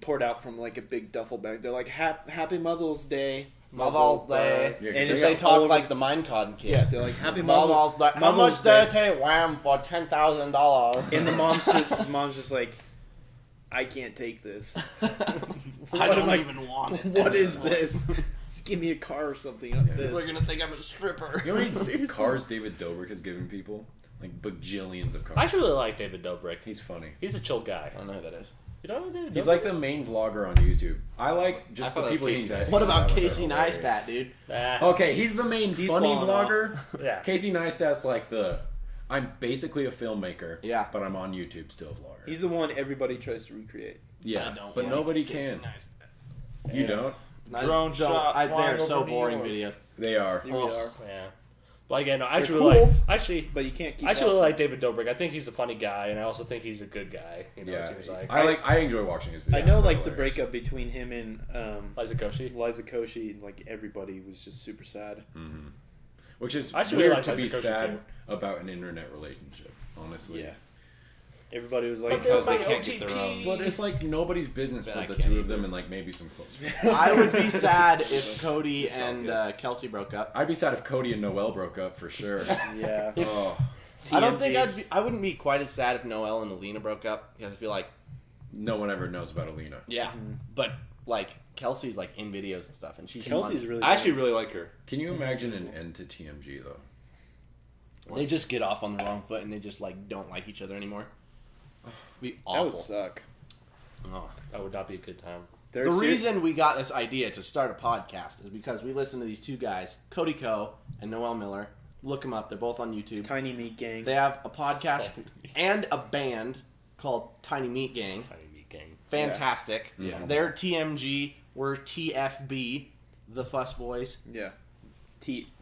Speaker 2: poured out from like a big duffel bag. They're like Happy Mother's Day.
Speaker 1: Mother's Day.
Speaker 5: Yeah,
Speaker 2: And
Speaker 1: They
Speaker 2: it's all
Speaker 1: talk
Speaker 2: over-
Speaker 1: like the Minecon kid.
Speaker 2: Yeah, they're like Happy
Speaker 1: Mother's Day. How
Speaker 2: Mother's
Speaker 1: much
Speaker 2: Day.
Speaker 1: did it take Wham for $10,000?
Speaker 2: And the mom's just like, I can't take this.
Speaker 1: I
Speaker 2: What
Speaker 1: don't
Speaker 2: am I-
Speaker 1: even want it.
Speaker 2: What is this? Just give me a car or something. Like
Speaker 1: People are
Speaker 2: this.
Speaker 1: gonna think I'm a stripper.
Speaker 5: You know how many
Speaker 2: Seriously?
Speaker 5: cars David Dobrik has given people? Like bajillions of cars.
Speaker 4: I actually really like David Dobrik.
Speaker 5: He's funny.
Speaker 4: He's a chill guy.
Speaker 1: I don't know who that is.
Speaker 4: You don't know David
Speaker 5: He's
Speaker 4: Dobrik?
Speaker 5: like the main vlogger on YouTube. I like just
Speaker 3: I thought
Speaker 5: the
Speaker 3: it was
Speaker 5: people
Speaker 3: Casey
Speaker 5: he's
Speaker 3: Neistat.
Speaker 5: asking
Speaker 1: What about
Speaker 5: about
Speaker 1: Casey
Speaker 5: are hilarious.
Speaker 1: Neistat, dude?
Speaker 5: Okay, he's the main
Speaker 2: He's
Speaker 5: funny
Speaker 2: falling off.
Speaker 5: vlogger.
Speaker 4: Yeah.
Speaker 5: Casey Neistat's like I'm basically a filmmaker.
Speaker 1: Yeah.
Speaker 5: But I'm on YouTube still vlogger.
Speaker 2: He's the one everybody tries to recreate.
Speaker 5: yeah,
Speaker 1: I don't
Speaker 5: but
Speaker 1: like
Speaker 5: nobody
Speaker 1: Casey
Speaker 5: can.
Speaker 1: Neistat.
Speaker 5: You don't?
Speaker 3: Drone shot
Speaker 1: They're
Speaker 3: flying
Speaker 1: so
Speaker 3: over New
Speaker 1: boring
Speaker 3: York.
Speaker 1: videos.
Speaker 5: They are.
Speaker 2: Here we are.
Speaker 4: Yeah. But again, no, I
Speaker 2: They're
Speaker 4: actually
Speaker 2: cool.
Speaker 4: really like. Actually,
Speaker 2: But you can't keep
Speaker 4: I actually really
Speaker 2: watching.
Speaker 4: like David Dobrik. I think he's a funny guy, and I also think he's a good guy. You know,
Speaker 5: Yeah.
Speaker 4: it seems like.
Speaker 5: I enjoy watching his videos.
Speaker 2: I know,
Speaker 5: They're
Speaker 2: like, the
Speaker 5: hilarious.
Speaker 2: breakup between him and
Speaker 4: Liza Koshy.
Speaker 2: Liza Koshy, like, everybody was just super sad.
Speaker 5: Which is
Speaker 4: I actually
Speaker 5: weird
Speaker 4: really like
Speaker 5: to be
Speaker 4: Liza Koshy,
Speaker 5: sad
Speaker 4: too.
Speaker 5: about an internet relationship, honestly.
Speaker 2: Yeah. Everybody was like,
Speaker 3: Because they
Speaker 4: My
Speaker 3: can't get their
Speaker 4: OTP.
Speaker 3: own.
Speaker 5: But it's like nobody's business
Speaker 3: But
Speaker 5: but
Speaker 3: I
Speaker 5: the
Speaker 3: can't
Speaker 5: two of them
Speaker 3: either.
Speaker 5: and like maybe some close friends.
Speaker 1: I would be sad if Cody
Speaker 5: It's all
Speaker 1: and
Speaker 5: good.
Speaker 1: Kelsey broke up.
Speaker 5: I'd be sad if Cody and Noel broke up for sure.
Speaker 2: yeah.
Speaker 5: Oh,
Speaker 1: I don't think
Speaker 2: TMG.
Speaker 1: I wouldn't be quite as sad if Noelle and Alina broke up because I feel like
Speaker 5: no one ever knows about Alina.
Speaker 1: yeah, but like Kelsey's like in videos and stuff, and she's
Speaker 2: Kelsey's really
Speaker 3: I actually really like her.
Speaker 5: Can you imagine an end to TMG though?
Speaker 1: They just get off on the wrong foot and they just like don't like each other anymore. Be
Speaker 2: That
Speaker 1: awful.
Speaker 2: would suck.
Speaker 1: Oh.
Speaker 4: That would not be a good time.
Speaker 2: They're
Speaker 1: The
Speaker 2: ser-
Speaker 1: reason we got this idea to start a podcast is because we listened to these two guys, Cody Ko and Noel Miller. Look them up; they're both on YouTube.
Speaker 2: Tiny Meat Gang.
Speaker 1: They have a podcast and a band called Tiny Meat Gang.
Speaker 4: Tiny Meat Gang.
Speaker 1: Fantastic.
Speaker 5: Yeah.
Speaker 1: They're TMG. We're TFB, the Fuss Boys.
Speaker 2: Yeah.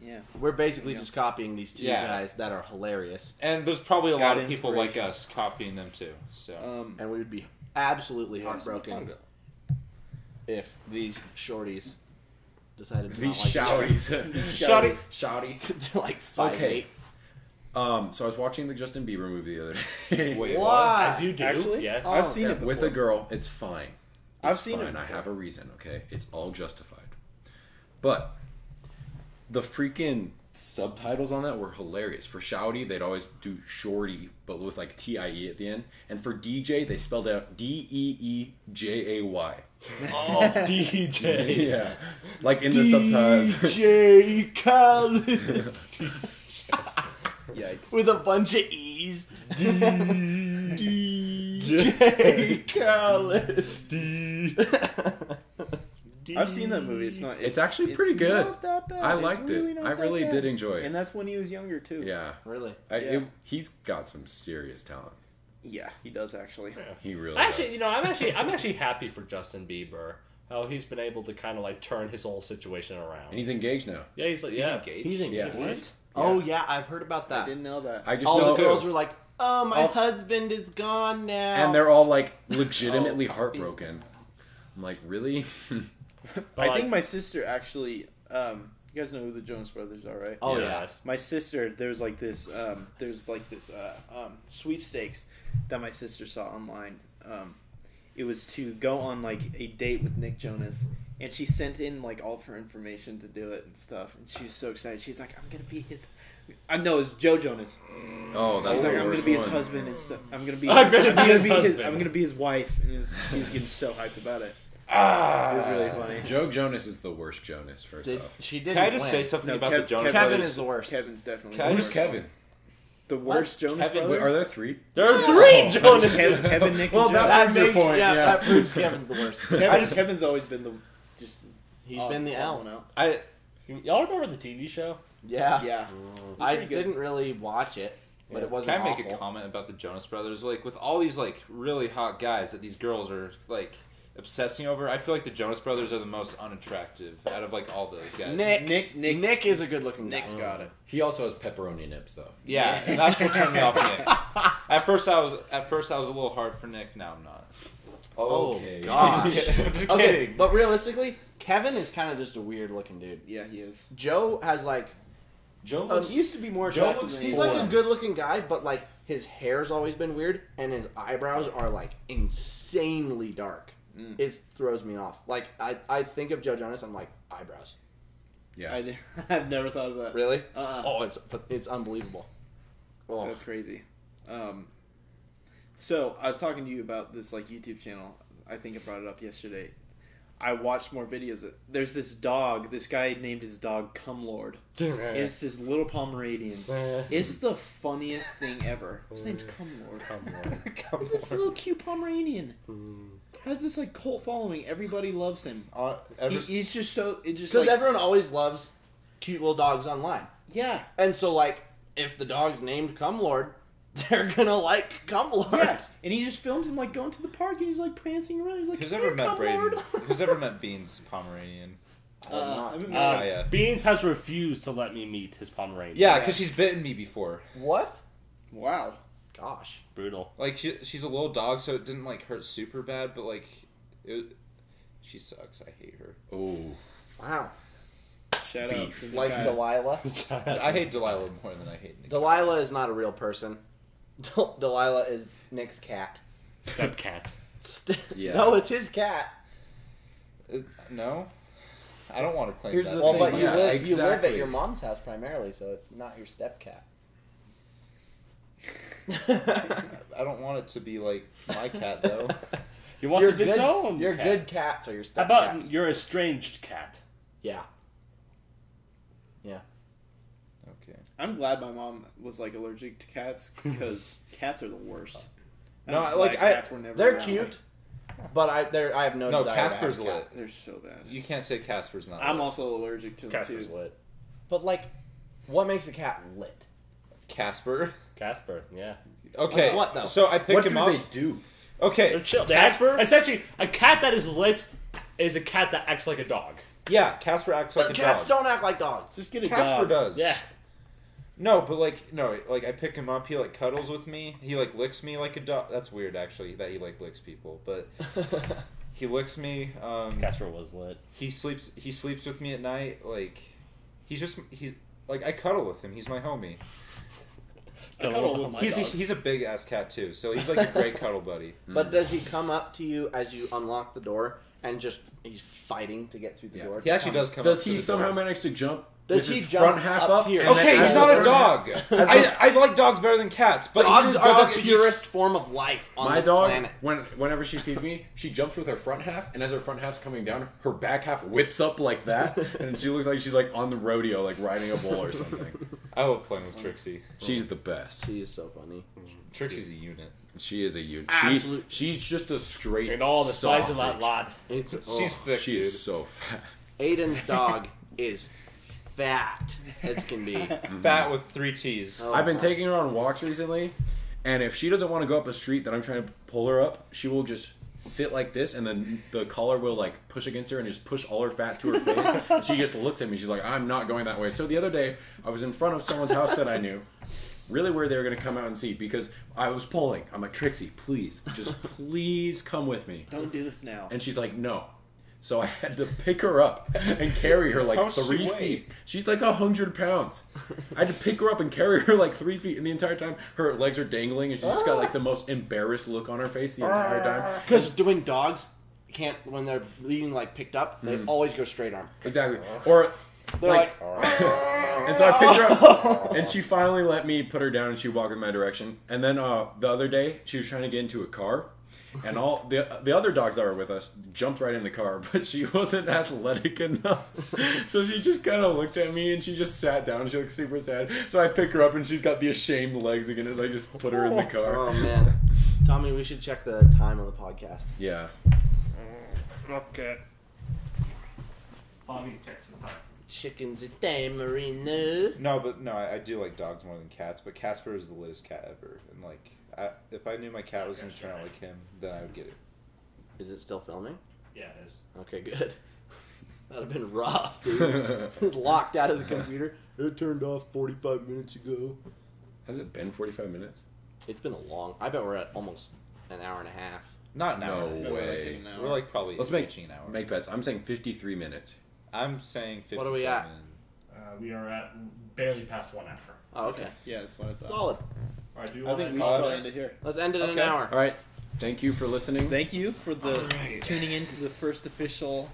Speaker 2: Yeah.
Speaker 1: We're basically
Speaker 2: Yeah.
Speaker 1: just copying these two
Speaker 3: Yeah.
Speaker 1: guys that are hilarious,
Speaker 3: And there's probably a lot
Speaker 2: Got
Speaker 3: of people like
Speaker 2: inspiration.
Speaker 3: us copying them too. So
Speaker 1: and we would be absolutely
Speaker 2: Yeah,
Speaker 1: heartbroken if these shorties decided to
Speaker 5: These
Speaker 1: not like each other.
Speaker 5: shouties.
Speaker 3: Shotty.
Speaker 1: They're like 5'8".
Speaker 5: Okay. So I was watching the Justin Bieber movie the other day.
Speaker 3: Wait,
Speaker 1: Why?
Speaker 4: As you do.
Speaker 2: Actually?
Speaker 4: Yes.
Speaker 2: I've seen it
Speaker 5: with
Speaker 2: before.
Speaker 5: a girl. It's fine.
Speaker 2: I've
Speaker 5: It's
Speaker 2: seen it
Speaker 5: fine. I
Speaker 2: before.
Speaker 5: have a reason. Okay, it's all justified. But the freaking subtitles on that were hilarious. For Shouty, they'd always do Shorty, but with like TIE at the end. And for DJ, they spelled out DEEJAY.
Speaker 4: Oh, DJ.
Speaker 5: Yeah, like in the subtitles.
Speaker 1: DJ Khaled
Speaker 2: Yikes.
Speaker 1: with a bunch of E's. DJ Khaled.
Speaker 2: I've seen that movie. It's not.
Speaker 5: It's actually pretty good.
Speaker 2: Not that bad.
Speaker 5: I
Speaker 2: It's
Speaker 5: liked
Speaker 2: really
Speaker 5: it.
Speaker 2: not
Speaker 5: I
Speaker 2: that
Speaker 5: really
Speaker 2: bad.
Speaker 5: did enjoy it.
Speaker 2: And that's when he was younger too.
Speaker 5: Yeah,
Speaker 1: Really?
Speaker 2: Yeah.
Speaker 5: He's got some serious talent.
Speaker 2: Yeah, he does actually.
Speaker 5: He really
Speaker 4: Actually,
Speaker 5: does.
Speaker 4: you know, I'm actually happy for Justin Bieber. How he's been able to kind of like turn his whole situation around.
Speaker 5: And he's engaged now.
Speaker 4: Yeah, he's like, yeah.
Speaker 1: He's engaged.
Speaker 5: Yeah.
Speaker 2: What?
Speaker 1: Oh yeah, I've heard about
Speaker 2: I
Speaker 1: that.
Speaker 2: didn't know that.
Speaker 5: I just
Speaker 1: All
Speaker 5: know
Speaker 1: the girls were like, "Oh, my husband is gone now,"
Speaker 5: and they're all like legitimately
Speaker 1: Oh,
Speaker 5: heartbroken. I'm like, really?
Speaker 4: But,
Speaker 2: I
Speaker 4: like,
Speaker 2: think my sister actually. You guys know who the Jonas Brothers are, right?
Speaker 1: Oh
Speaker 5: Yeah.
Speaker 1: yeah.
Speaker 2: My sister, there's this sweepstakes that my sister saw online. It was to go on like a date with Nick Jonas, and she sent in like all of her information to do it and stuff, and she was so excited. She's like, I'm gonna be his. I know it's Joe Jonas.
Speaker 5: Oh, that's
Speaker 2: She's
Speaker 5: the
Speaker 2: like, I'm
Speaker 5: worst
Speaker 2: gonna be his
Speaker 5: one.
Speaker 2: husband and stuff. I'm gonna be.
Speaker 4: I'm gonna be his husband.
Speaker 2: I'm gonna be his wife, and he was getting so hyped about it. It was really funny.
Speaker 5: Joe Jonas is the worst Jonas. First off,
Speaker 1: She didn't
Speaker 3: Can I just
Speaker 1: win.
Speaker 3: say something
Speaker 2: No,
Speaker 3: about
Speaker 2: Kev-
Speaker 3: the Jonas
Speaker 1: Kevin
Speaker 3: Brothers?
Speaker 1: is the worst.
Speaker 2: Kevin's definitely
Speaker 3: Kevin-
Speaker 5: who's Kevin?
Speaker 2: the worst Jonas
Speaker 3: Kevin-
Speaker 2: brother.
Speaker 5: Wait, are there 3?
Speaker 4: There are 3 Jonas.
Speaker 2: Kevin, Nick,
Speaker 5: Well,
Speaker 2: and Joe.
Speaker 5: that-
Speaker 1: That
Speaker 5: proves your
Speaker 1: makes
Speaker 5: point, yeah.
Speaker 1: that proves Kevin's the worst.
Speaker 2: Kevin's always been the just.
Speaker 1: He's been the
Speaker 2: odd
Speaker 1: L.
Speaker 2: one out.
Speaker 4: Y'all remember the TV show?
Speaker 1: Yeah.
Speaker 2: Yeah,
Speaker 1: I
Speaker 2: pretty good.
Speaker 1: didn't really watch it, but it wasn't
Speaker 3: Can I make
Speaker 1: awful.
Speaker 3: a comment about the Jonas Brothers? Like, with all these, like, really hot guys that these girls are, like, obsessing over, I feel like the Jonas Brothers are the most unattractive out of, like, all those guys.
Speaker 1: Nick is a good looking guy.
Speaker 2: Nick's got it.
Speaker 5: He also has pepperoni nips, though.
Speaker 3: Yeah, and that's what turned me off Nick. At first I was a little hard for Nick, now I'm not.
Speaker 5: Okay.
Speaker 1: gosh.
Speaker 3: I'm just
Speaker 1: Okay,
Speaker 3: kidding.
Speaker 1: but realistically, Kevin is kind of just a weird looking dude.
Speaker 2: Yeah, he is.
Speaker 1: Joe has like
Speaker 5: Joe looks.
Speaker 2: He used to be more
Speaker 5: Joe
Speaker 2: attractive
Speaker 5: looks
Speaker 2: than
Speaker 1: he's
Speaker 2: he
Speaker 1: like
Speaker 2: is.
Speaker 1: a good looking guy, but like his hair's always been weird and his eyebrows are like insanely dark. It throws me off. Like I think of Joe Jonas, I'm like eyebrows.
Speaker 5: Yeah.
Speaker 2: I've never thought of that.
Speaker 1: Really?
Speaker 2: Uh-uh.
Speaker 1: Oh, it's unbelievable. Oh.
Speaker 2: That's crazy. So I was talking to you about this like YouTube channel. I think I brought it up yesterday. I watched more videos. There's this dog. This guy named his dog Cum Lord. It's this little Pomeranian. It's the funniest thing ever. His name's Cum Lord. This little cute Pomeranian has this like cult following. Everybody loves him. He's just so. It just
Speaker 1: Because
Speaker 2: like,
Speaker 1: everyone always loves cute little dogs online.
Speaker 2: yeah.
Speaker 1: And so, like, if the dog's named Cum Lord, they're gonna like Cum Lord.
Speaker 2: Yeah, and he just films him like going to the park, and he's like prancing around. He's like,
Speaker 3: Who's
Speaker 2: "Come
Speaker 3: ever
Speaker 2: here,
Speaker 3: met
Speaker 2: Cum
Speaker 3: Brady?
Speaker 2: Lord."
Speaker 3: Who's ever met Beans Pomeranian?
Speaker 2: I haven't met
Speaker 3: Oh, yeah.
Speaker 4: Beans has refused to let me meet his Pomeranian.
Speaker 3: Yeah, because she's bitten me before.
Speaker 1: What?
Speaker 2: Wow.
Speaker 1: Gosh.
Speaker 4: Brutal.
Speaker 3: Like, she's a little dog, so it didn't, like, hurt super bad, but, like, she sucks. I hate her.
Speaker 5: Oh.
Speaker 1: Wow.
Speaker 2: Shout out to the
Speaker 1: Like
Speaker 2: guy.
Speaker 1: Delilah.
Speaker 3: I hate Delilah more than I hate Nick.
Speaker 1: Delilah is not a real person. Delilah is Nick's cat.
Speaker 4: Stepcat.
Speaker 5: Yeah.
Speaker 1: No, it's his cat.
Speaker 3: No? I don't want to claim
Speaker 1: Here's
Speaker 3: that.
Speaker 1: the
Speaker 5: Well,
Speaker 1: thing.
Speaker 5: but
Speaker 1: you,
Speaker 5: yeah,
Speaker 1: live, you live at
Speaker 5: exactly.
Speaker 1: your mom's house primarily, so it's not your step cat.
Speaker 3: I don't want it to be, like, my cat, though.
Speaker 4: He wants to disown.
Speaker 1: Your
Speaker 4: cat.
Speaker 1: good cats are your
Speaker 4: How
Speaker 1: step
Speaker 4: about
Speaker 1: cats.
Speaker 4: your estranged cat?
Speaker 1: Yeah. Yeah.
Speaker 3: Okay.
Speaker 2: I'm glad my mom was like allergic to cats because cats are the worst. I'm
Speaker 3: No,
Speaker 2: just
Speaker 3: like,
Speaker 2: glad cats were never
Speaker 1: They're
Speaker 2: around.
Speaker 1: cute, but I have no
Speaker 3: No,
Speaker 1: desire
Speaker 3: Casper's
Speaker 1: to have a cat.
Speaker 3: lit.
Speaker 2: They're so bad.
Speaker 3: You can't say Casper's not
Speaker 2: I'm
Speaker 3: lit.
Speaker 2: also allergic to them
Speaker 4: Casper's
Speaker 2: too.
Speaker 4: lit.
Speaker 1: But like, what makes a cat lit?
Speaker 3: Casper?
Speaker 4: Casper, yeah.
Speaker 3: Okay.
Speaker 1: What, though?
Speaker 3: So I picked
Speaker 5: What
Speaker 3: him
Speaker 5: do
Speaker 3: up.
Speaker 5: they do?
Speaker 3: Okay.
Speaker 4: They're chill.
Speaker 3: Casper?
Speaker 4: Essentially, a cat that is lit is a cat that acts like a dog.
Speaker 3: Yeah, Casper acts like
Speaker 1: But
Speaker 3: a
Speaker 1: cats
Speaker 3: dog.
Speaker 1: don't act like dogs.
Speaker 2: Just get a
Speaker 3: Casper
Speaker 2: dog.
Speaker 3: does.
Speaker 4: Yeah.
Speaker 3: No, but like I pick him up. He like cuddles with me. He like licks me like a dog. That's weird, actually, that he like licks people. But he licks me.
Speaker 4: Casper was lit.
Speaker 3: He sleeps with me at night. Like he's like I cuddle with him. He's my homie.
Speaker 4: Cuddle with my dogs.
Speaker 3: He's a big ass cat too. So he's like a great cuddle buddy.
Speaker 1: But does he come up to you as you unlock the door and just he's fighting to get through the door?
Speaker 3: He actually does come.
Speaker 5: Does
Speaker 3: up to
Speaker 5: he
Speaker 3: the
Speaker 5: somehow
Speaker 3: door.
Speaker 5: manage to jump?
Speaker 1: Does
Speaker 5: with
Speaker 1: he
Speaker 5: his
Speaker 1: jump
Speaker 5: front half
Speaker 1: up
Speaker 5: up?
Speaker 1: to your-
Speaker 5: and then
Speaker 3: Okay,
Speaker 5: as
Speaker 3: he's
Speaker 5: the
Speaker 3: not a
Speaker 5: front
Speaker 3: dog.
Speaker 5: half-
Speaker 3: I like dogs better than cats, but
Speaker 1: Dogs
Speaker 3: he's a
Speaker 1: are
Speaker 3: dog.
Speaker 1: the purest form of life on
Speaker 5: My
Speaker 1: this
Speaker 5: dog,
Speaker 1: planet.
Speaker 5: whenever she sees me, she jumps with her front half, and as her front half's coming down, her back half whips up like that, and she looks like she's like on the rodeo, like riding a bull or something.
Speaker 3: I love playing with Trixie.
Speaker 5: She's the best.
Speaker 1: She is so funny.
Speaker 3: Trixie's a unit.
Speaker 5: She is a unit.
Speaker 1: Absolute-
Speaker 5: She's just a straight.
Speaker 4: And all the size of that
Speaker 5: sausage.
Speaker 4: lot.
Speaker 1: It's
Speaker 3: She's thick,
Speaker 5: She
Speaker 3: dude.
Speaker 5: is so fat.
Speaker 1: Aiden's dog is fat as can be.
Speaker 3: Fat with 3 T's.
Speaker 1: Oh,
Speaker 5: I've been
Speaker 1: my-
Speaker 5: taking her on walks recently, and if she doesn't want to go up a street that I'm trying to pull her up, she will just sit like this, and then the collar will like push against her and just push all her fat to her face. And she just looks at me. She's like, "I'm not going that way." So the other day, I was in front of someone's house that I knew. Really worried they were going to come out and see because I was pulling. I'm like, "Trixie, please, just please come with me."
Speaker 2: Don't do this now.
Speaker 5: And she's like, "No." So I had to pick her up and carry her like
Speaker 3: How much does she
Speaker 5: 3
Speaker 3: weigh?
Speaker 5: feet. She's like 100 pounds. I had to pick her up and carry her like 3 feet, and the entire time her legs are dangling, and she's just got like the most embarrassed look on her face the entire time.
Speaker 1: Because doing dogs can't when they're being like picked up, they always go straight arm.
Speaker 5: Exactly. Or
Speaker 1: They're like,
Speaker 5: and so I picked her up, and she finally let me put her down, and she walked in my direction. And then the other day, she was trying to get into a car, and all the other dogs that were with us jumped right in the car, but she wasn't athletic enough. So she just kind of looked at me, and she just sat down. She looked super sad. So I pick her up, and she's got the ashamed legs again as I just put her in the car.
Speaker 1: oh man, Tommy, we should check the time of the podcast.
Speaker 5: Yeah.
Speaker 4: Okay. Bobby checks the time.
Speaker 1: Chickens a day, Marino.
Speaker 3: No, I do like dogs more than cats, but Casper is the littest cat ever. And like, if I knew my cat was going to turn out like him, then I would get it.
Speaker 1: Is it still filming?
Speaker 4: Yeah, it is.
Speaker 1: Okay, good. That'd have been rough, dude. Locked out of the computer. It turned off 45 minutes ago.
Speaker 5: Has it been 45 minutes?
Speaker 1: It's been a long. I bet we're at almost an hour and a half.
Speaker 3: Not an hour.
Speaker 5: No
Speaker 3: We're
Speaker 5: way.
Speaker 3: like an hour. We're like probably
Speaker 5: Let's
Speaker 3: reaching an hour.
Speaker 5: make bets. I'm saying 53 minutes.
Speaker 3: I'm saying 57.
Speaker 1: What are we at?
Speaker 4: We are at barely past 1 hour.
Speaker 1: Oh, okay.
Speaker 2: Yeah, that's what I thought.
Speaker 1: Solid.
Speaker 4: All right, do you
Speaker 2: I
Speaker 4: want
Speaker 2: think
Speaker 4: to
Speaker 2: we
Speaker 4: call
Speaker 2: should
Speaker 4: it
Speaker 2: probably
Speaker 4: there?
Speaker 2: end it here.
Speaker 1: Let's end it in an
Speaker 2: Okay.
Speaker 1: hour.
Speaker 5: All right. Thank you for listening.
Speaker 2: Thank you for the
Speaker 5: Alright.
Speaker 2: tuning in to the first official.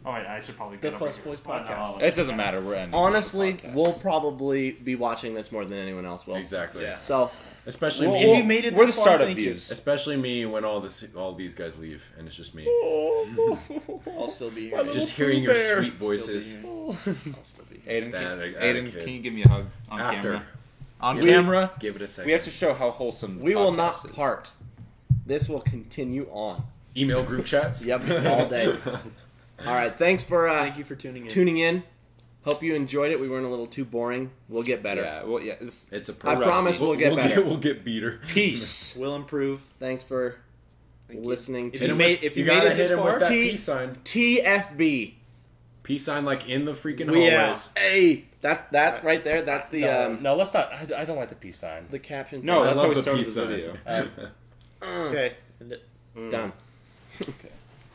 Speaker 4: Oh, wait, I should probably
Speaker 2: The
Speaker 4: get over
Speaker 2: Fuss
Speaker 4: here.
Speaker 2: Boys
Speaker 4: Oh, no,
Speaker 2: podcast.
Speaker 3: It doesn't matter. We're ending.
Speaker 1: Honestly,
Speaker 3: the podcast.
Speaker 1: we'll probably be watching this more than anyone else will.
Speaker 5: Exactly.
Speaker 3: Yeah.
Speaker 1: So,
Speaker 5: Especially
Speaker 2: Well,
Speaker 5: me.
Speaker 2: if you made it
Speaker 3: We're
Speaker 2: this
Speaker 3: the
Speaker 2: far,
Speaker 3: startup
Speaker 2: thank you.
Speaker 3: views.
Speaker 5: Especially me when all these guys leave and it's just me.
Speaker 2: I'll still be here.
Speaker 5: Just hearing your
Speaker 2: Bear.
Speaker 5: sweet voices.
Speaker 2: I'll still be here.
Speaker 3: Aiden,
Speaker 5: That-
Speaker 3: can you give me a hug on
Speaker 5: After.
Speaker 3: camera? On
Speaker 5: Give
Speaker 3: camera.
Speaker 5: Give it a second.
Speaker 3: We have to show how wholesome.
Speaker 1: we will not
Speaker 3: podcast is.
Speaker 1: part. This will continue on.
Speaker 5: Email group chats.
Speaker 1: Yep, all day. All right, thanks for
Speaker 2: Thank you for tuning in.
Speaker 1: tuning in. Hope you enjoyed it. We weren't a little too boring. We'll get better.
Speaker 3: Yeah. Well, yeah. This,
Speaker 5: It's a
Speaker 1: I promise we'll get better.
Speaker 5: We'll get beater.
Speaker 3: peace.
Speaker 2: We'll improve.
Speaker 1: Thanks for
Speaker 2: Thank you.
Speaker 1: listening
Speaker 2: If
Speaker 1: to
Speaker 2: you made if you
Speaker 5: gotta
Speaker 2: made it
Speaker 5: hit
Speaker 2: this
Speaker 5: him
Speaker 2: far,
Speaker 5: with that
Speaker 1: T-
Speaker 5: peace sign.
Speaker 1: TFB.
Speaker 5: Peace sign like in the freaking
Speaker 1: Yeah.
Speaker 5: hallways.
Speaker 1: Hey, that right there. That's the
Speaker 4: No, let's not. I don't like the peace sign.
Speaker 1: the caption.
Speaker 3: No,
Speaker 5: I
Speaker 3: that's
Speaker 5: love
Speaker 3: how we
Speaker 5: the
Speaker 3: started
Speaker 5: peace
Speaker 3: the
Speaker 5: sign.
Speaker 3: video.
Speaker 2: okay.
Speaker 1: Done.
Speaker 3: Okay.